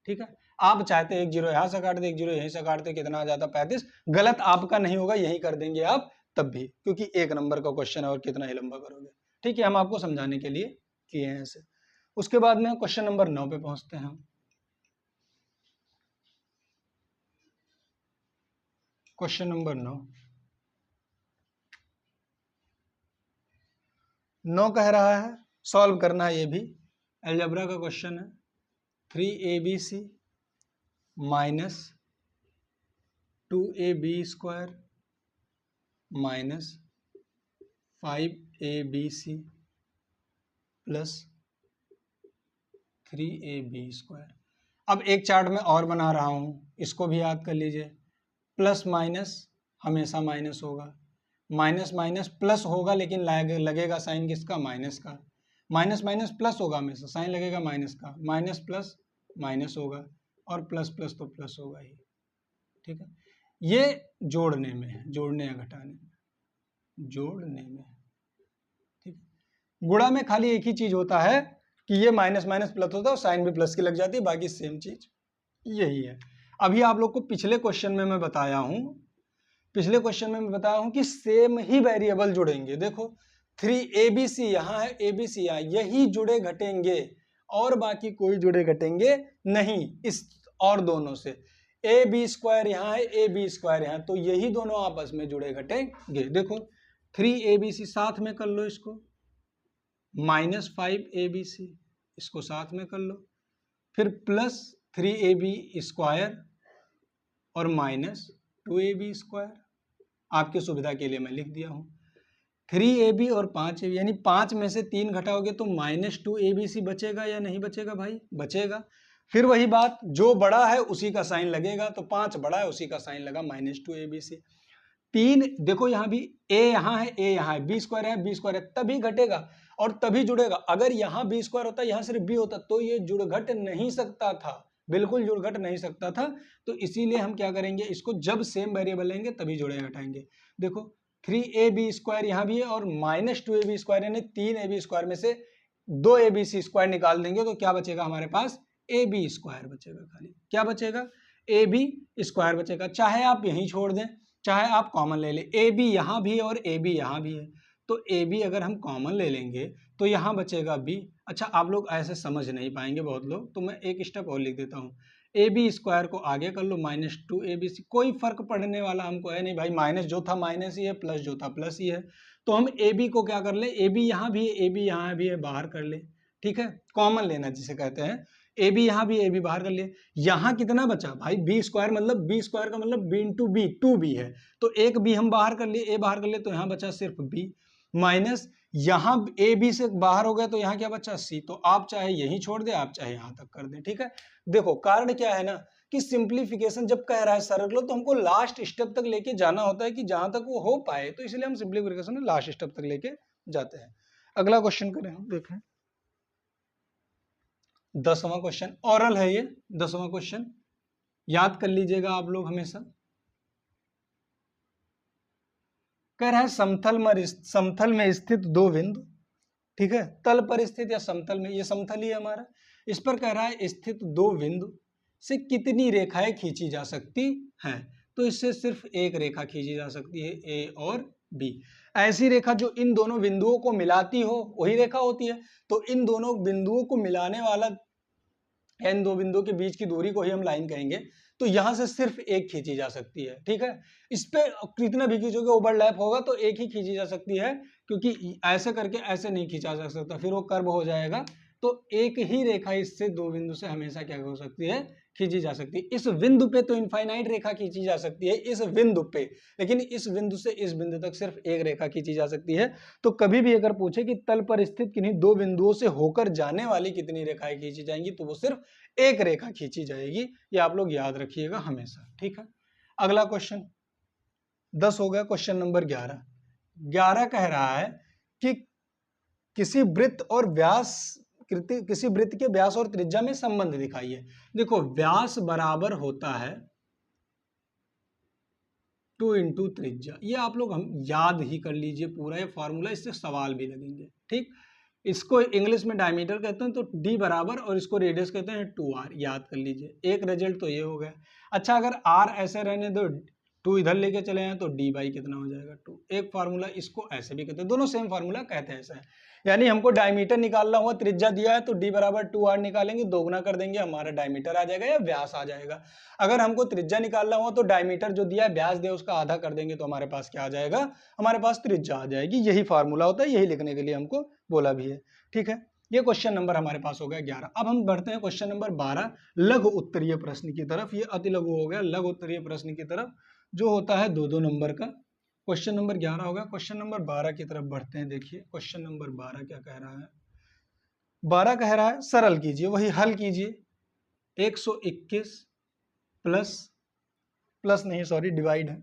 ठीक है, आप चाहते एक जीरो यहाँ से काट दे, एक जीरो यहीं से काट दे, कितना आ जाता 35। गलत आपका नहीं होगा, यही कर देंगे आप तब भी, क्योंकि एक नंबर का क्वेश्चन है और कितना ही लंबा करोगे। ठीक है, हम आपको समझाने के लिए किए हैं ऐसे। उसके बाद में क्वेश्चन नंबर 9 पे पहुंचते हैं हम। क्वेश्चन नंबर 9 कह रहा है, सॉल्व करना है, ये भी अलजेब्रा का क्वेश्चन है। 3abc minus 2ab² minus 5abc plus 3ab²। अब एक चार्ट में और बना रहा हूं, इसको भी याद कर लीजिए। प्लस माइनस हमेशा माइनस होगा, माइनस माइनस प्लस होगा, लेकिन लगेगा साइन किसका, माइनस का। माइनस माइनस प्लस होगा, हमेशा साइन लगेगा माइनस का। माइनस प्लस माइनस होगा, और प्लस प्लस तो प्लस होगा ही। ठीक है, ये जोड़ने में है, जोड़ने या घटाने में, जोड़ने में। ठीक, गुणा में खाली एक ही चीज होता है कि ये माइनस माइनस प्लस होता है और साइन भी प्लस की लग जाती है, बाकी सेम चीज यही है। अभी आप लोग को पिछले क्वेश्चन में मैं बताया हूं, पिछले क्वेश्चन में मैं बताया हूं कि सेम ही वेरिएबल जुड़ेंगे। देखो 3abc यहाँ है, abc यहाँ, यही जुड़े घटेंगे और बाकी कोई जुड़े घटेंगे नहीं इस और दोनों से। ए बी स्क्वायर यहाँ है, ए बी स्क्वायर यहाँ, तो यही दोनों आपस में जुड़े घटेंगे। देखो 3abc साथ में कर लो इसको, -5abc इसको साथ में कर लो, फिर प्लस 3ab स्क्वायर और -2ab स्क्वायर। आपकी सुविधा के लिए मैं लिख दिया हूं 3ab और 5ab, यानी 5 में से 3 घटाओगे तो -2abc बचेगा या नहीं बचेगा भाई? बचेगा। फिर वही बात, जो बड़ा है उसी का साइन लगेगा, तो 5 बड़ा है उसी का साइन लगा -2abc। 3 देखो यहाँ भी a यहाँ है, a यहाँ है, b स्क्वायर है, b स्क्वायर है, तभी घटेगा और तभी जुड़ेगा। अगर यहाँ b स्क्वायर होता, यहाँ सिर्फ b होता तो ये जुड़ घट नहीं सकता था, बिल्कुल जुड़ घट नहीं सकता था। तो इसीलिए हम क्या करेंगे, इसको जब सेम वेरिएबल लेंगे तभी जुड़े घटाएंगे। देखो 3ab स्क्वायर यहाँ भी है और -2ab स्क्वायर, यानी 3ab स्क्वायर में से 2abc स्क्वायर निकाल देंगे तो क्या बचेगा हमारे पास? ab स्क्वायर बचेगा। खाली क्या बचेगा? ab स्क्वायर बचेगा। चाहे आप यहीं छोड़ दें, चाहे आप कॉमन ले लें, ए बी यहाँ भी है और ए बी यहाँ भी है, तो ए बी अगर हम कॉमन ले लेंगे तो यहाँ बचेगा बी। अच्छा आप लोग ऐसे समझ नहीं पाएंगे बहुत लोग, तो मैं एक स्टेप और लिख देता हूँ, ए बी स्क्वायर को आगे कर लो -2abc, कोई फर्क पड़ने वाला हमको है नहीं भाई, माइनस जो था माइनस ही है, प्लस जो था प्लस ही है। तो हम ए बी को क्या कर ले, ए बी यहाँ भी है, ए बी यहाँ भी है, बाहर कर ले, ठीक है, कॉमन लेना जिसे कहते हैं। ए बी यहाँ भी, ए बी बाहर कर लिए, यहाँ कितना बचा भाई? बी स्क्वायर, मतलब बी स्क्वायर का मतलब बी इंटू बी, 2b है, तो एक बी हम बाहर कर लिए, ए बाहर कर लिए, तो यहाँ बचा सिर्फ बी, माइनस यहाँ ए बी से बाहर हो गया तो यहाँ क्या बचा? सी। तो आप चाहे यहीं छोड़ दे, आप चाहे यहाँ तक कर दें, ठीक है। देखो कारण क्या है ना कि सिंप्लीफिकेशन जब कह रहा है सरल लो तो हमको लास्ट स्टेप तक लेके जाना होता है कि जहां तक वो हो पाए, तो इसलिए हम सिंप्लीफिकेशन में लास्ट स्टेप तक लेके जाते हैं। अगला क्वेश्चन करें हम, देखें 10वां क्वेश्चन, ऑरल है ये 10वां क्वेश्चन, याद कर लीजिएगा आप लोग हमेशा। कह रहा है समतल में स्थित दो बिंदु, ठीक है, तल पर स्थित या समतल में, ये समतल ही है हमारा, इस पर कह रहा है स्थित दो बिंदु से कितनी रेखाएं खींची जा सकती हैं? तो इससे सिर्फ एक रेखा खींची जा सकती है, ए और बी। ऐसी रेखा जो इन दोनों बिंदुओं को मिलाती हो वही रेखा होती है। तो इन दोनों बिंदुओं को मिलाने वाला, इन दो बिंदुओं के बीच की दूरी को ही हम लाइन कहेंगे। तो यहां से सिर्फ एक खींची जा सकती है, ठीक है। इस पे कितना भी खींचोगे ओवरलैप होगा तो एक ही खींची जा सकती है, क्योंकि ऐसे करके ऐसे नहीं खींचा जा सकता, फिर वो कर्व हो जाएगा। तो एक ही रेखा इससे दो बिंदु से हमेशा क्या हो सकती है? खींची जा सकती है। इस बिंदु पे तो इनफाइनाइट रेखा खींची जा सकती है इस बिंदु पे, लेकिन इस बिंदु से इस बिंदु तक सिर्फ एक रेखा खींची जा सकती है। तो कभी भी अगर पूछे कि तल पर स्थित किन्हीं दो बिंदुओं से होकर जाने वाली कितनी रेखाएं खींची जाएंगी, तो वो सिर्फ एक रेखा खींची जाएगी। ये आप लोग याद रखिएगा हमेशा, ठीक है। अगला क्वेश्चन 10 हो गया। क्वेश्चन नंबर 11 कह रहा है कि किसी वृत्त और व्यास, किसी वृत्त के व्यास और त्रिज्या में संबंध दिखाइए। देखो व्यास बराबर होता है 2 इंटू त्रिज्या, ये आप लोग हम याद ही कर लीजिए पूरा ये फॉर्मूला, इससे सवाल भी लगेंगे, ठीक। इसको इंग्लिश में डायमीटर कहते हैं, तो d बराबर, और इसको रेडियस कहते हैं 2r, याद कर लीजिए। एक रिजल्ट तो ये हो गया। अच्छा अगर r ऐसे रहने दो, 2 इधर लेके चले हैं तो d बाई कितना हो जाएगा? 2। एक फार्मूला इसको ऐसे भी कहते हैं, दोनों सेम फार्मूला कहते हैं ऐसा है। यानी हमको डायमीटर निकालना हुआ, त्रिज्या दिया है तो d बराबर 2r निकालेंगे, दोगुना कर देंगे, हमारा डायमीटर आ जाएगा या व्यास आ जाएगा। अगर हमको त्रिज्या निकालना हुआ तो डायमीटर जो दिया है व्यास दिया उसका आधा कर देंगे, तो हमारे पास क्या आ जाएगा? हमारे पास त्रिज्या आ जाएगी। यही फार्मूला होता है, यही लिखने के लिए हमको बोला भी है, ठीक है। ये क्वेश्चन नंबर हमारे पास हो गया 11। अब हम बढ़ते हैं क्वेश्चन नंबर 12, लघु उत्तरीय प्रश्न की तरफ। ये अति लघु हो गया, लघु उत्तरीय प्रश्न की तरफ जो होता है 2-2 नंबर का। क्वेश्चन नंबर 11 हो गया, क्वेश्चन नंबर 12 की तरफ बढ़ते हैं। देखिए क्वेश्चन नंबर 12 क्या कह रहा है? 12 कह रहा है सरल कीजिए, वही हल कीजिए। 121 प्लस नहीं सॉरी डिवाइड है,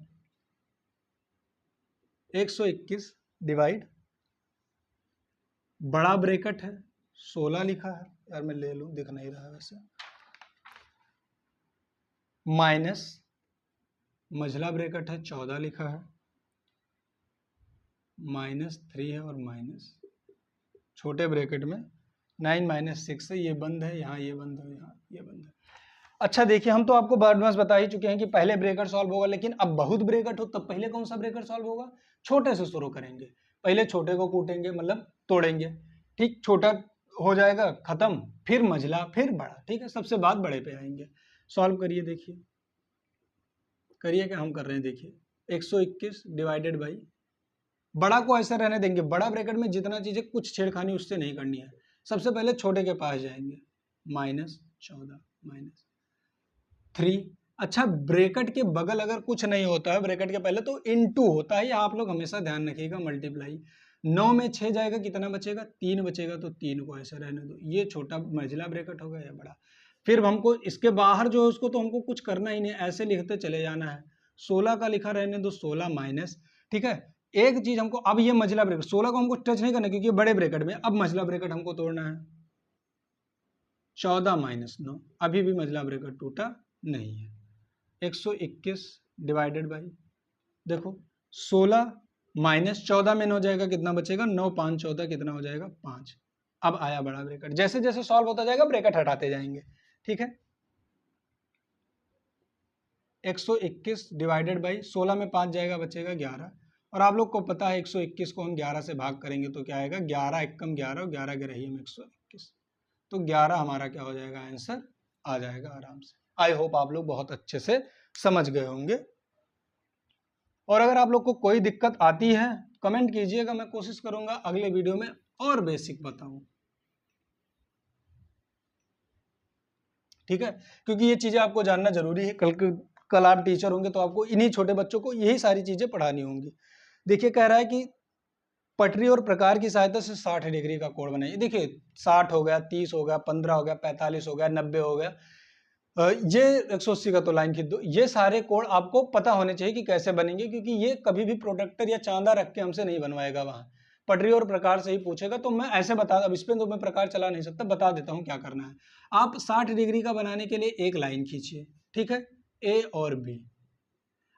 121 डिवाइड, बड़ा ब्रैकेट है 16 लिखा है, यार मैं ले लूं, दिख नहीं रहा है वैसे, माइनस मझला ब्रैकेट है 14 लिखा है, -3 है, और माइनस छोटे ब्रैकेट में 9 - 6 है, ये बंद है, यहाँ ये बंद है, यहाँ ये बंद है। अच्छा देखिए, हम तो आपको बस बता ही चुके हैं कि पहले ब्रैकेट सॉल्व होगा, लेकिन अब बहुत ब्रैकेट हो तब पहले कौन सा ब्रैकेट सॉल्व होगा? छोटे से शुरू करेंगे, पहले छोटे को कूटेंगे, मतलब तोड़ेंगे, ठीक, छोटा हो जाएगा खत्म, फिर मझला, फिर बड़ा, ठीक है, सबसे बाद बड़े पे आएंगे। सॉल्व करिए, देखिए करिए, क्या हम कर रहे हैं देखिए। 121 डिवाइडेड बाई, बड़ा को ऐसा रहने देंगे, बड़ा ब्रैकेट में जितना चीजें कुछ छेड़खानी उससे नहीं करनी है। सबसे पहले छोटे के पास जाएंगे, -14 -3। अच्छा, ब्रैकेट के बगल अगर कुछ नहीं होता है ब्रैकेट के पहले तो इनटू होता है, आप लोग हमेशा ध्यान रखिएगा, मल्टीप्लाई। 9 में 6 जाएगा, कितना बचेगा? 3 बचेगा, तो 3 को ऐसे रहने दो। ये छोटा मंझला ब्रैकेट होगा या बड़ा। फिर हमको इसके बाहर जो है उसको तो हमको कुछ करना ही नहीं, ऐसे लिखते चले जाना है। 16 का लिखा रहने दो, 16 माइनस, ठीक है। एक चीज हमको, अब ये मंझला ब्रैकेट 16 को हमको टच नहीं करना क्योंकि ये बड़े ब्रैकेट में, अब मंझला ब्रैकेट हमको तोड़ना है। 14 - 9, अभी भी मंझला ब्रैकेट टूटा नहीं है। 121 डिवाइडेड बाई, देखो 16 माइनस 14 में 9 जाएगा, कितना बचेगा? 9 5 14, कितना हो जाएगा? 5। अब आया बड़ा ब्रैकेट, जैसे जैसे सॉल्व होता जाएगा ब्रैकेट हटाते जाएंगे, ठीक है। 121 डिवाइडेड बाई 16 में 5 जाएगा, बचेगा 11। और आप लोग को पता है 121 को हम 11 से भाग करेंगे तो क्या आएगा? 11 एकम 11 और 11 के रही हम 121, तो 11 हमारा क्या हो जाएगा? आंसर आ जाएगा आराम से। आई होप आप लोग बहुत अच्छे से समझ गए होंगे। और अगर आप लोग को कोई दिक्कत आती है कमेंट कीजिएगा, मैं कोशिश करूंगा अगले वीडियो में और बेसिक बताऊं, ठीक है, क्योंकि ये चीजें आपको जानना जरूरी है। कल आप टीचर होंगे तो आपको इन्हीं छोटे बच्चों को यही सारी चीजें पढ़ानी होंगी। देखिए, कह रहा है कि पटरी और प्रकार की सहायता से 60 डिग्री का कोण बनाइए। देखिए 60 हो गया, 30 हो गया, 15 हो गया, 45 हो गया, 90 हो गया, ये 180 का तो लाइन खींच दो। ये सारे कोण आपको पता होने चाहिए कि कैसे बनेंगे, क्योंकि ये कभी भी प्रोटेक्टर या चांदा रख के हमसे नहीं बनवाएगा, वहां पटरी और प्रकार से ही पूछेगा। तो मैं ऐसे बता, अब इस पे तो मैं प्रकार चला नहीं सकता, बता देता हूं क्या करना है। आप 60 डिग्री का बनाने के लिए एक लाइन खींचिए, ठीक है, ए और बी।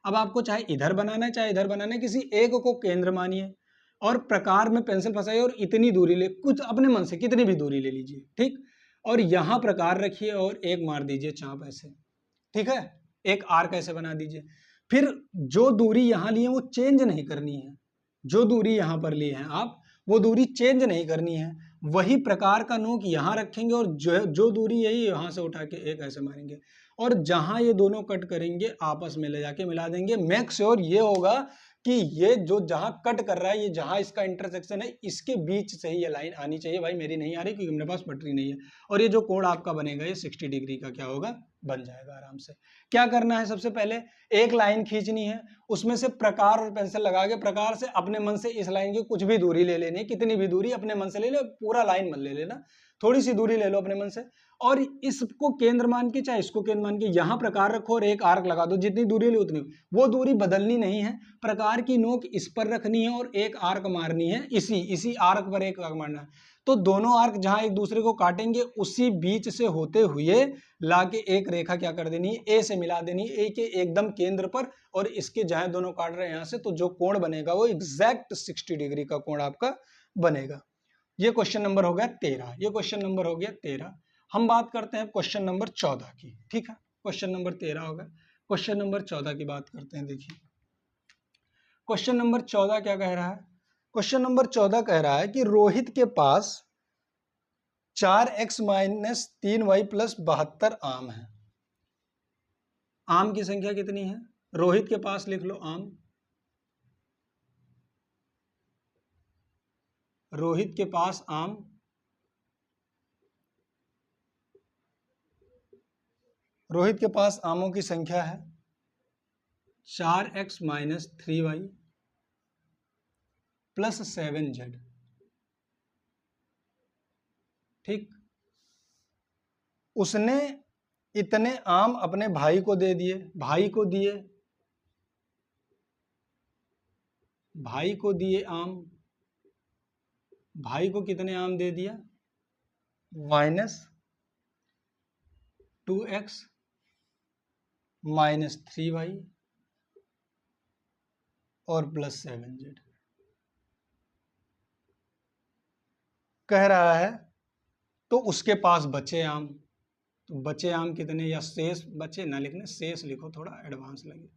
अब आपको चाहे इधर बनाना है चाहे इधर बनाना है, किसी एक को केंद्र मानिए और प्रकार में पेंसिल फंसाइए और इतनी दूरी ले, कुछ अपने मन से कितनी भी दूरी ले लीजिए, ठीक, और यहां प्रकार रखिए और एक मार दीजिए चाप ऐसे, ठीक है, एक आर्क ऐसे बना दीजिए। फिर जो दूरी यहां ली है वो चेंज नहीं करनी है, जो दूरी यहां पर ली है आप, वो दूरी चेंज नहीं करनी है। वही प्रकार का नोक यहां रखेंगे और जो दूरी यही यहां से उठा के एक ऐसे मारेंगे, और जहां ये दोनों कट करेंगे आपस में ले जाके मिला देंगे। मेक श्योर ये होगा कि ये जो जहां कट कर रहा है, ये जहां इसका इंटरसेक्शन है, इसके बीच से ही ये लाइन आनी चाहिए। भाई मेरी नहीं आ रही क्योंकि मेरे पास पटरी नहीं है। और ये जो कोण आपका बनेगा ये 60 डिग्री का क्या होगा? बन जाएगा आराम से। क्या करना है? सबसे पहले एक लाइन खींचनी है, उसमें से प्रकार और पेंसिल लगा के प्रकार से अपने मन से इस लाइन की कुछ भी दूरी ले लेनी है, कितनी भी दूरी अपने मन से ले लो, पूरा लाइन मत ले लेना, थोड़ी सी दूरी ले लो अपने मन से, और इसको केंद्र मान के चाहे इसको केंद्र मान के यहां प्रकार रखो और एक आर्क लगा दो, जितनी दूरी ली उतनी। वो दूरी बदलनी नहीं है, प्रकार की नोक इस पर रखनी है और एक आर्क मारनी है, इसी आर्क पर एक आर्क मारना है। तो दोनों आर्क जहां एक दूसरे को काटेंगे उसी बीच से होते हुए लाके एक रेखा क्या कर देनी है? ए से मिला देनी है, ए के एकदम केंद्र पर, और इसके जहां दोनों काट रहे हैं यहां से, तो जो कोण बनेगा वो एग्जैक्ट 60 डिग्री का कोण आपका बनेगा। ये क्वेश्चन नंबर हो गया 13, ये क्वेश्चन नंबर हो गया 13। हम बात करते हैं क्वेश्चन नंबर 14 की, ठीक है, क्वेश्चन नंबर 13 हो गया, क्वेश्चन नंबर 14 की बात करते हैं। देखिए क्वेश्चन नंबर 14 क्या कह रहा है? क्वेश्चन नंबर 14 कह रहा है कि रोहित के पास 4x - 3y + 72 आम है। आम की संख्या कितनी है? रोहित के पास लिख लो आम, रोहित के पास आम, रोहित के पास आमों की संख्या है 4x - 3y + 7z, ठीक। उसने इतने आम अपने भाई को दे दिए, भाई को दिए, भाई को दिए आम, भाई को कितने आम दे दिया? -2x - 3y और +7z। कह रहा है तो उसके पास बचे आम, तो बचे आम कितने, या शेष बचे ना लिखने, शेष लिखो, थोड़ा एडवांस लगे।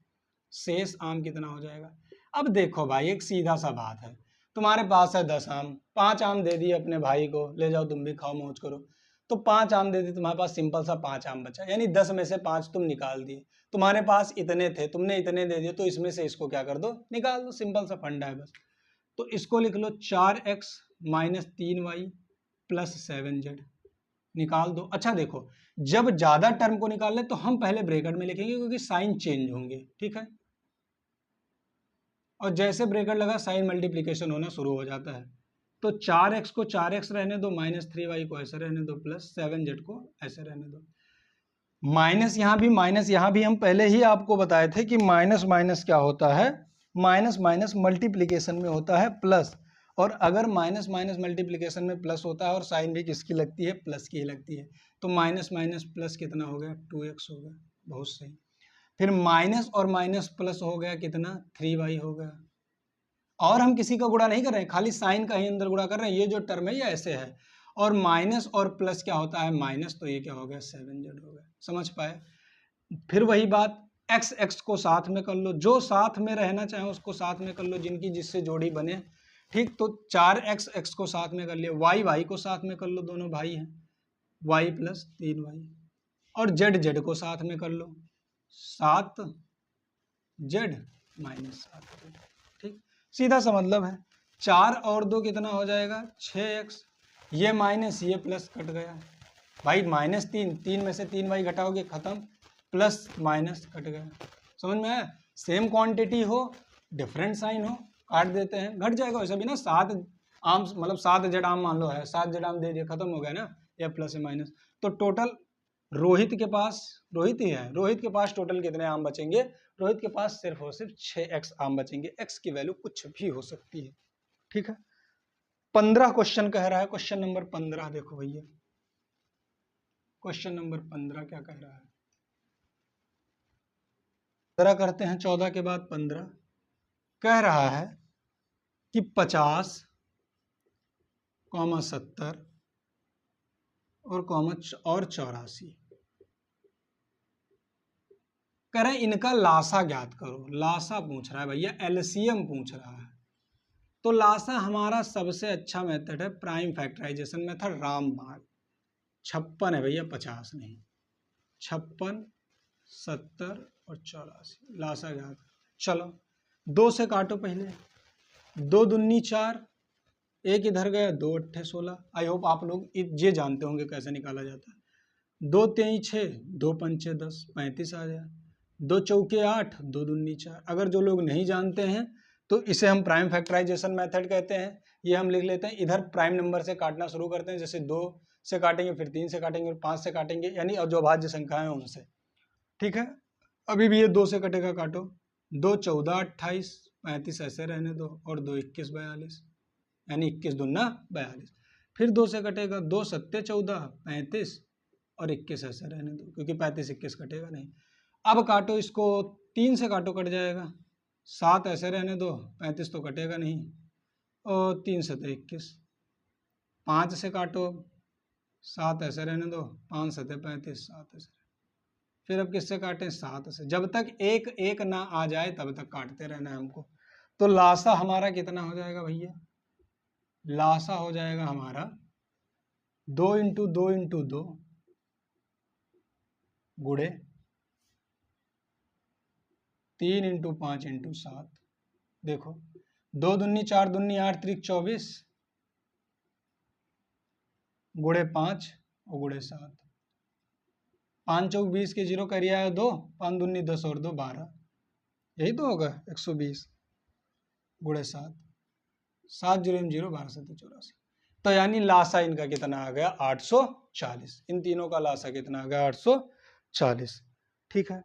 शेष आम कितना हो जाएगा। अब देखो भाई एक सीधा सा बात है, तुम्हारे पास है 10 आम, 5 आम दे दिए अपने भाई को, ले जाओ तुम भी खाओ मौज करो। तो 5 आम दे दिए, तुम्हारे पास सिंपल सा 5 आम बचा, यानी 10 में से 5 तुम निकाल दिए। तुम्हारे पास इतने थे, तुमने इतने दे दिए, तो इसमें से इसको क्या कर दो, निकाल दो। सिंपल सा फंडा है बस। तो इसको लिख लो 4x minus 3y plus 7z, निकाल दो। अच्छा देखो, जब ज्यादा टर्म को निकाल ले तो हम पहले ब्रैकेट में लिखेंगे, क्योंकि साइन चेंज होंगे, ठीक है। और जैसे ब्रैकेट लगा साइन मल्टीप्लीकेशन होना शुरू हो जाता है। तो 4x को 4x रहने दो, माइनस 3y को ऐसे रहने दो, प्लस 7z को ऐसे रहने दो। माइनस यहाँ भी हम पहले ही आपको बताए थे कि माइनस माइनस क्या होता है, माइनस माइनस मल्टीप्लीकेशन में होता है प्लस। और अगर माइनस माइनस मल्टीप्लीकेशन में प्लस होता है और साइन भी किसकी लगती है, प्लस की ही लगती है। तो माइनस माइनस प्लस कितना हो गया, 2x हो गया, बहुत सही। फिर माइनस और माइनस प्लस हो गया कितना, 3y हो गया। और हम किसी का गुणा नहीं कर रहे हैं, खाली साइन का ही अंदर गुणा कर रहे हैं। ये जो टर्म है ये ऐसे है, और माइनस और प्लस क्या होता है, माइनस, तो ये क्या हो गया, 7z हो गया। समझ पाए। फिर वही बात, x x को साथ में कर लो, जो साथ में रहना चाहे उसको साथ में कर लो, जिनकी जिससे जोड़ी बने, ठीक। तो 4x x को साथ में कर लिया, y y को साथ में कर लो, दोनों भाई हैं, y प्लस 3y। और z z को साथ में कर लो, 7z माइनस 7z, ठीक। सीधा सा मतलब है। 4 और 2 कितना हो जाएगा, 6x। ये माइनस ये प्लस कट गया भाई, माइनस 3 में से 3y घटाओगे खत्म, प्लस माइनस कट गया। समझ में आया। सेम क्वांटिटी हो, डिफरेंट साइन हो, काट देते हैं, घट जाएगा। वैसे भी ना 7 आम मतलब 7z आम मान लो है, 7z आम दे दिए, खत्म हो गया ना, या प्लस या माइनस। तो टोटल रोहित के पास, रोहित ही है, रोहित के पास टोटल कितने आम बचेंगे, रोहित के पास सिर्फ और सिर्फ 6x आम बचेंगे। x की वैल्यू कुछ भी हो सकती है, ठीक है। 15 क्वेश्चन कह रहा है, क्वेश्चन नंबर 15 देखो भैया, क्वेश्चन नंबर 15 क्या कह रहा है। 15 करते हैं, 14 के बाद 15 कह रहा है कि 50, 70 और 84 कह रहे हैं इनका लासा ज्ञात करो। लासा पूछ रहा है भैया, एलसीएम पूछ रहा है। तो लासा हमारा सबसे अच्छा मेथड है प्राइम फैक्टराइजेशन मेथड, रामबाण। 56 है भैया, 50 नहीं। 56, 70 और 84, लासा ज्ञात। चलो 2 से काटो पहले, 2 दूनी 4, एक इधर गया, 2 अट्ठे 16। आई होप आप लोग ये जानते होंगे कैसे निकाला जाता है। 2 तेई 6, 2 पंचे 10, 35 आ जाए। 2 चौके 8, 2 दूनी 4। अगर जो लोग नहीं जानते हैं तो इसे हम प्राइम फैक्टराइजेशन मेथड कहते हैं। ये हम लिख लेते हैं, इधर प्राइम नंबर से काटना शुरू करते हैं, जैसे 2 से काटेंगे, फिर 3 से काटेंगे, फिर 5 से काटेंगे, यानी और जो अभाज्य संख्याएं उनसे, ठीक है। अभी भी ये 2 से कटेगा, काटो। 2 14 28, 35 ऐसे रहने दो, और 2 21 42, यानी 21 दूना 42। फिर 2 से कटेगा, 2 सत्ते 14, 35 और 21 ऐसे रहने दो, क्योंकि 35 21 कटेगा नहीं। अब काटो इसको, 3 से काटो, कट जाएगा। 7 ऐसे रहने दो, 35 तो कटेगा नहीं, और 3 सत्ते 21। 5 से काटो, 7 ऐसे रहने दो, 5 सत्ते 35, 7 ऐसे। फिर अब किससे काटें, 7 से। जब तक एक एक ना आ जाए तब तक काटते रहना है हमको। तो लासा हमारा कितना हो जाएगा भैया, लासा हो जाएगा हमारा 2 × 2 × 2 गुड़े 3 × 5 × 7। देखो 2 दूनी 4 दूनी 8 त्रिक 24 गुड़े 5 और गुड़े 7। 5 चौक 20 के 0 करिया है 2, 5 दूनी 10 और 2 12, यही तो होगा 120 गुड़े 7, 7 0 0 12 7 84। तो यानी लासा इनका कितना आ गया, 840। इन तीनों का लासा कितना आ गया, 840, ठीक है।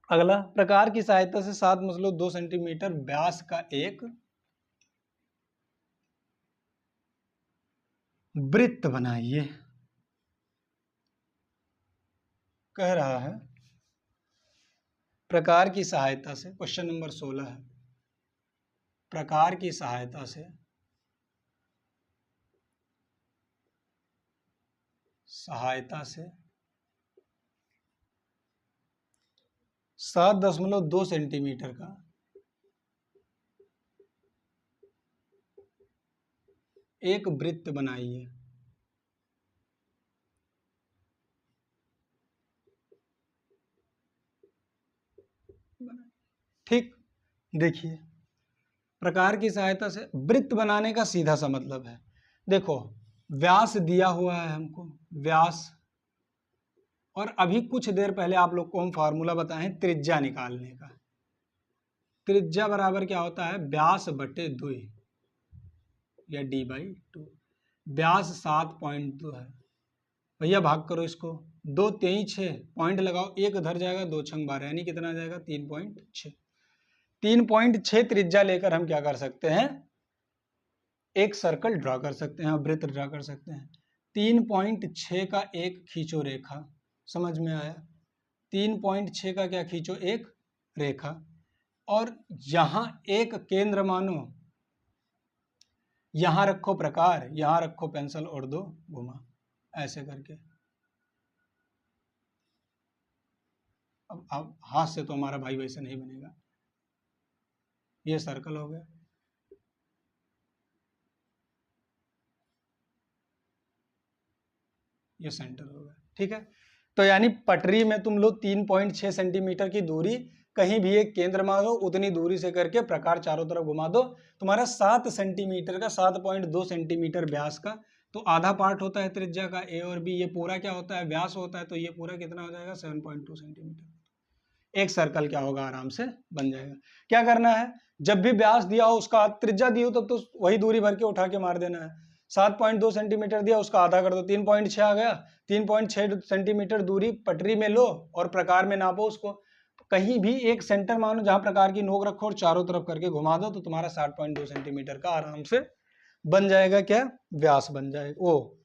अगला, प्रकार की सहायता से 7 मसलों 2 सेंटीमीटर व्यास का एक वृत्त बनाइए। कह रहा है प्रकार की सहायता से, क्वेश्चन नंबर 16 है, प्रकार की सहायता से सहायता से 7.2 सेंटीमीटर का एक वृत्त बनाइए। ठीक, देखिए प्रकार की सहायता से वृत्त बनाने का सीधा सा मतलब है, देखो व्यास दिया हुआ है हमको, व्यास, और अभी कुछ देर पहले आप लोग को हम फार्मूला बताए हैं त्रिज्या निकालने का। त्रिज्या बराबर क्या होता है, व्यास बटे 2 या d/2। व्यास 7.2 है भैया, भाग करो इसको, 2 3 6 पॉइंट लगाओ, एक उधर जाएगा, 2 छंग 12 यानी कितना आ जाएगा 3.6। 3.6 त्रिज्या लेकर हम क्या कर सकते हैं, एक सर्कल ड्रा कर सकते हैं, वृत्त ड्रा कर सकते हैं। 3.6 का एक खींचो रेखा, समझ में आया, 3.6 का क्या खींचो, एक रेखा, और यहां एक केंद्र मानो, यहां रखो प्रकार, यहां रखो पेंसिल और दो घुमा, ऐसे करके। अब हाथ से तो हमारा भाई वैसे नहीं बनेगा, ये सर्कल हो गया, ये सेंटर हो गया, ठीक है। तो यानी पटरी में तुम लोग 3.6 सेंटीमीटर की दूरी, कहीं भी एक केंद्र मानो, उतनी दूरी से करके प्रकार चारों तरफ घुमा दो, तुम्हारा 7 सेंटीमीटर का, 7.2 सेंटीमीटर व्यास का, तो आधा पार्ट होता है त्रिज्या का ए और बी, ये पूरा क्या होता है, व्यास होता है, तो ये पूरा कितना हो जाएगा 7.2 सेंटीमीटर। एक सर्कल क्या होगा, आराम से बन जाएगा। क्या करना है, जब भी व्यास दिया हो, उसका त्रिज्या दी हो तब तो वही दूरी भर के उठा के मार देना है। 7.2 सेंटीमीटर दिया, उसका आधा कर दो, 3.6 आ गया, 3.6 सेंटीमीटर दूरी पटरी में लो और प्रकार में नापो उसको, कहीं भी एक सेंटर मानो जहां प्रकार की नोक रखो और चारों तरफ करके घुमा दो, तो तुम्हारा 7.2 सेंटीमीटर का आराम से बन जाएगा, क्या व्यास बन जाएगा, ओ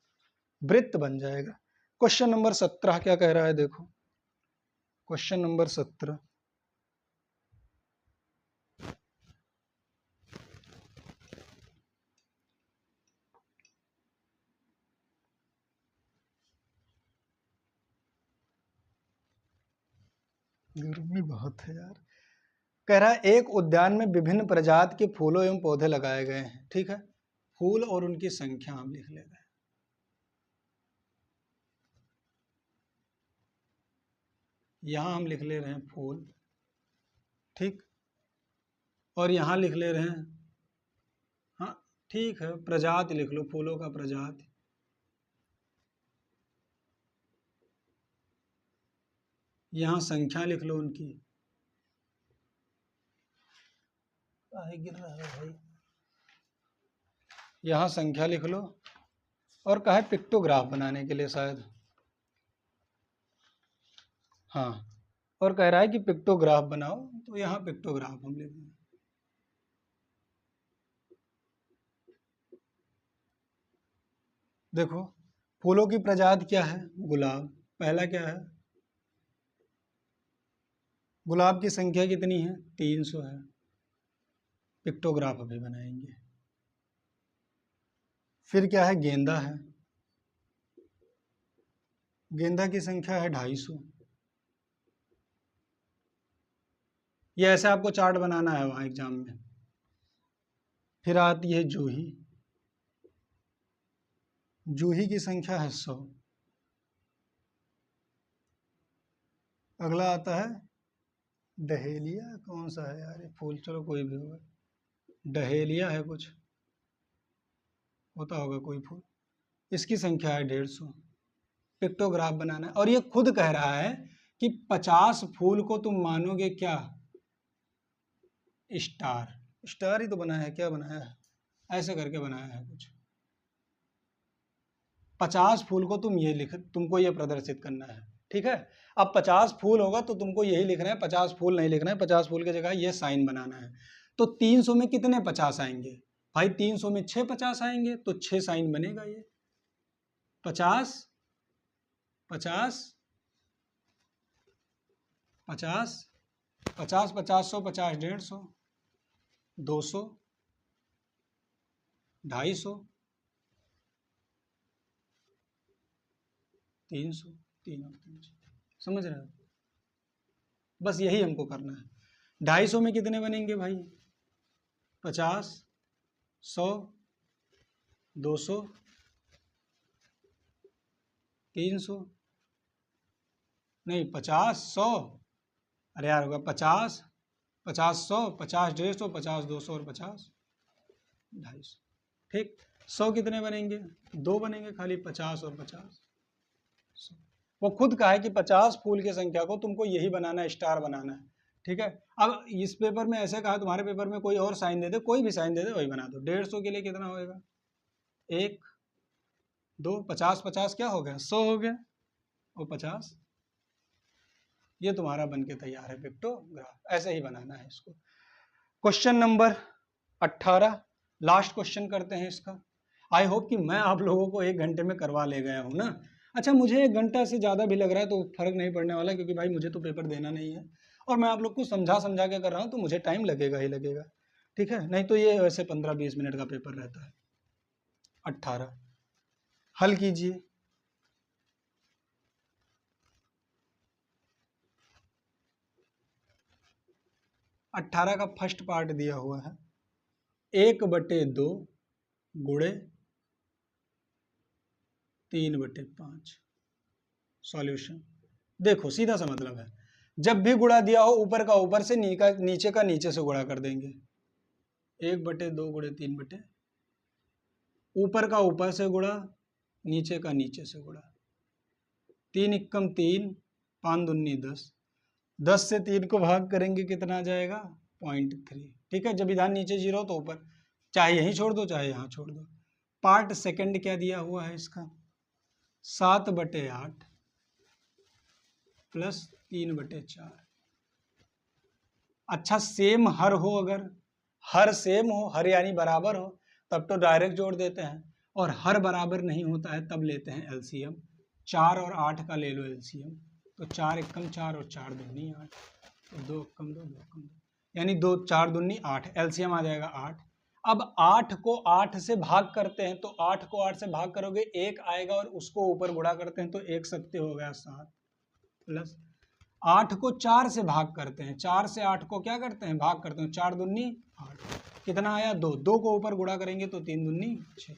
वृत्त बन जाएगा। क्वेश्चन नंबर 17 क्या कह रहा है, देखो क्वेश्चन नंबर 17, गर्मी बहुत है यार। कह रहा है एक उद्यान में विभिन्न प्रजाति के फूलों एवं पौधे लगाए गए हैं, ठीक है, फूल और उनकी संख्या हम लिख ले रहे हैं। यहां हम लिख ले रहे हैं फूल, ठीक, और यहां लिख ले रहे हैं, हाँ ठीक है, प्रजाति लिख लो, फूलों का प्रजाति, यहां संख्या लिख लो उनकी, गिर रहा है भाई, यहां संख्या लिख लो, और कहा है पिक्टोग्राफ बनाने के लिए शायद, हाँ, और कह रहा है कि पिक्टोग्राफ बनाओ, तो यहाँ पिक्टोग्राफ हम लिख दें। देखो फूलों की प्रजाति क्या है, गुलाब, पहला क्या है, गुलाब की संख्या कितनी है, 300 है, पिक्टोग्राफ अभी बनाएंगे। फिर क्या है, गेंदा है, गेंदा की संख्या है 250, ये ऐसे आपको चार्ट बनाना है वहां एग्जाम में। फिर आती है जूही, जूही की संख्या है 100। अगला आता है डहेलिया, कौन सा है यार ये फूल, चलो कोई भी होगा, डहेलिया है, कुछ होता होगा कोई फूल, इसकी संख्या है 150। पिक्टोग्राफ बनाना है, और ये खुद कह रहा है कि 50 फूल को तुम मानोगे क्या, स्टार, स्टार ही तो बनाया है, क्या बनाया है, ऐसे करके बनाया है कुछ, 50 फूल को तुम ये लिख, तुमको ये प्रदर्शित करना है, ठीक है। अब 50 फूल होगा तो तुमको यही लिखना है, 50 फूल नहीं लिखना है, 50 फूल की जगह ये साइन बनाना है। तो 300 में कितने 50 आएंगे भाई, 300 में 6 50 आएंगे, तो 6 साइन बनेगा, ये 50 50 50 50 50 100 50 150 200 250 300, 3 और 300, समझ रहे हो? बस यही हमको करना है। 250 में कितने बनेंगे भाई? 50, 100, 200, 300, नहीं 50, 100, अरे यार होगा 50, 50, 100, 50, 150, 50, 200 और 50, 250। ठीक, 100 कितने बनेंगे? 2 बनेंगे खाली, 50 और 50, 100। वो खुद कहा है कि 50 फूल की संख्या को तुमको यही बनाना है, स्टार बनाना है। ठीक है, अब इस पेपर में ऐसे कहा, तुम्हारे पेपर में कोई और साइन दे दे, कोई भी साइन दे दे वही बना दो। 150 के लिए कितना होएगा? 1, 2, 50, 50 क्या हो गया? 100 हो गया, और 50, ये तुम्हारा बन के तैयार है पिक्टोग्राफ। ऐसे ही बनाना है इसको। क्वेश्चन नंबर 18, लास्ट क्वेश्चन करते हैं इसका। आई होप कि मैं आप लोगों को 1 घंटे में करवा ले गया हूँ ना। अच्छा, मुझे 1 घंटा से ज़्यादा भी लग रहा है तो फर्क नहीं पड़ने वाला, क्योंकि भाई मुझे तो पेपर देना नहीं है और मैं आप लोग को समझा समझा के कर रहा हूँ, तो मुझे टाइम लगेगा ही लगेगा। ठीक है, नहीं तो ये वैसे 15-20 मिनट का पेपर रहता है। 18 हल कीजिए। 18 का फर्स्ट पार्ट दिया हुआ है 1/2 गुणे 3/5। सॉल्यूशन देखो, सीधा सा मतलब है, जब भी गुणा दिया हो ऊपर का ऊपर से, नीचे का नीचे से गुणा कर देंगे। 1/2 गुणे 3 ऊपर का ऊपर से गुणा, नीचे का नीचे से गुणा। 3 एकम 3, 5 दूनी 10, 10 से 3 को भाग करेंगे कितना आ जाएगा? 0.3। ठीक है, जब विधान नीचे 0 तो ऊपर, चाहे यहीं छोड़ दो चाहे यहाँ छोड़ दो। पार्ट सेकंड क्या दिया हुआ है इसका? 7/8 प्लस 3/4। अच्छा, सेम हर हो, अगर हर सेम हो, हर यानी बराबर हो, तब तो डायरेक्ट जोड़ देते हैं, और हर बराबर नहीं होता है तब लेते हैं एलसीएम। 4 और 8 का ले लो एलसीएम, तो 4 एकम 4 और 4 दूनी 8, तो 2 एकम 2, 2 एकम 2, यानी 2 4 दूनी 8, एलसीएम आ जाएगा 8। अब 8 को 8 से भाग करते हैं, तो 8 को 8 से भाग करोगे 1 आएगा, और उसको ऊपर गुणा करते हैं तो 1 सत्य हो गया 7, प्लस 8 को 4 से भाग करते हैं, 4 से 8 को क्या करते हैं? भाग करते हैं, 4 दूनी 8, कितना आया? 2, 2 को ऊपर गुणा करेंगे तो 3 दूनी 6,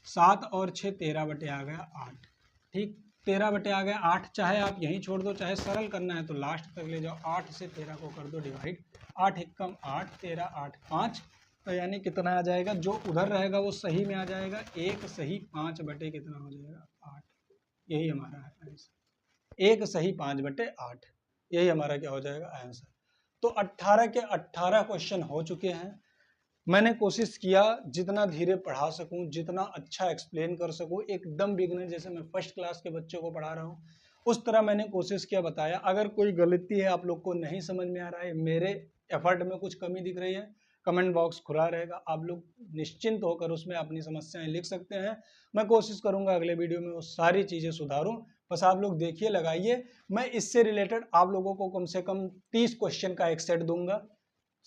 7 और 6 13 आ गया 8। ठीक, 13 आ गया 8, चाहे आप यहीं छोड़ दो, चाहे सरल करना है तो लास्ट तक ले जाओ। 8 से 13 को कर दो डिवाइड, 8 एकम 8, 13 8 5, तो यानी कितना आ जाएगा? जो उधर रहेगा वो सही में आ जाएगा, 1 सही 5 कितना हो जाएगा? 8। यही हमारा है आंसर, 1 सही 5/8, यही हमारा क्या हो जाएगा? आंसर। तो 18 के 18 क्वेश्चन हो चुके हैं। मैंने कोशिश किया जितना धीरे पढ़ा सकूं, जितना अच्छा एक्सप्लेन कर सकूं, एकदम बिगनर जैसे मैं फर्स्ट क्लास के बच्चों को पढ़ा रहा हूं उस तरह मैंने कोशिश किया, बताया। अगर कोई गलती है, आप लोग को नहीं समझ में आ रहा है, मेरे एफर्ट में कुछ कमी दिख रही है, कमेंट बॉक्स खुला रहेगा, आप लोग निश्चिंत होकर उसमें अपनी समस्याएं लिख सकते हैं। मैं कोशिश करूंगा अगले वीडियो में वो सारी चीज़ें सुधारूं। बस आप लोग देखिए, लगाइए। मैं इससे रिलेटेड आप लोगों को कम से कम 30 क्वेश्चन का एक सेट दूंगा,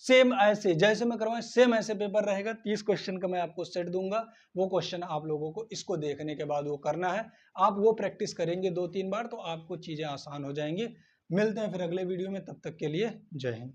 सेम ऐसे जैसे मैं करवाऊं, सेम ऐसे पेपर रहेगा। 30 क्वेश्चन का मैं आपको सेट दूंगा। वो क्वेश्चन आप लोगों को इसको देखने के बाद वो करना है। आप वो प्रैक्टिस करेंगे 2-3 बार तो आपको चीज़ें आसान हो जाएंगी। मिलते हैं फिर अगले वीडियो में, तब तक के लिए जय हिंद।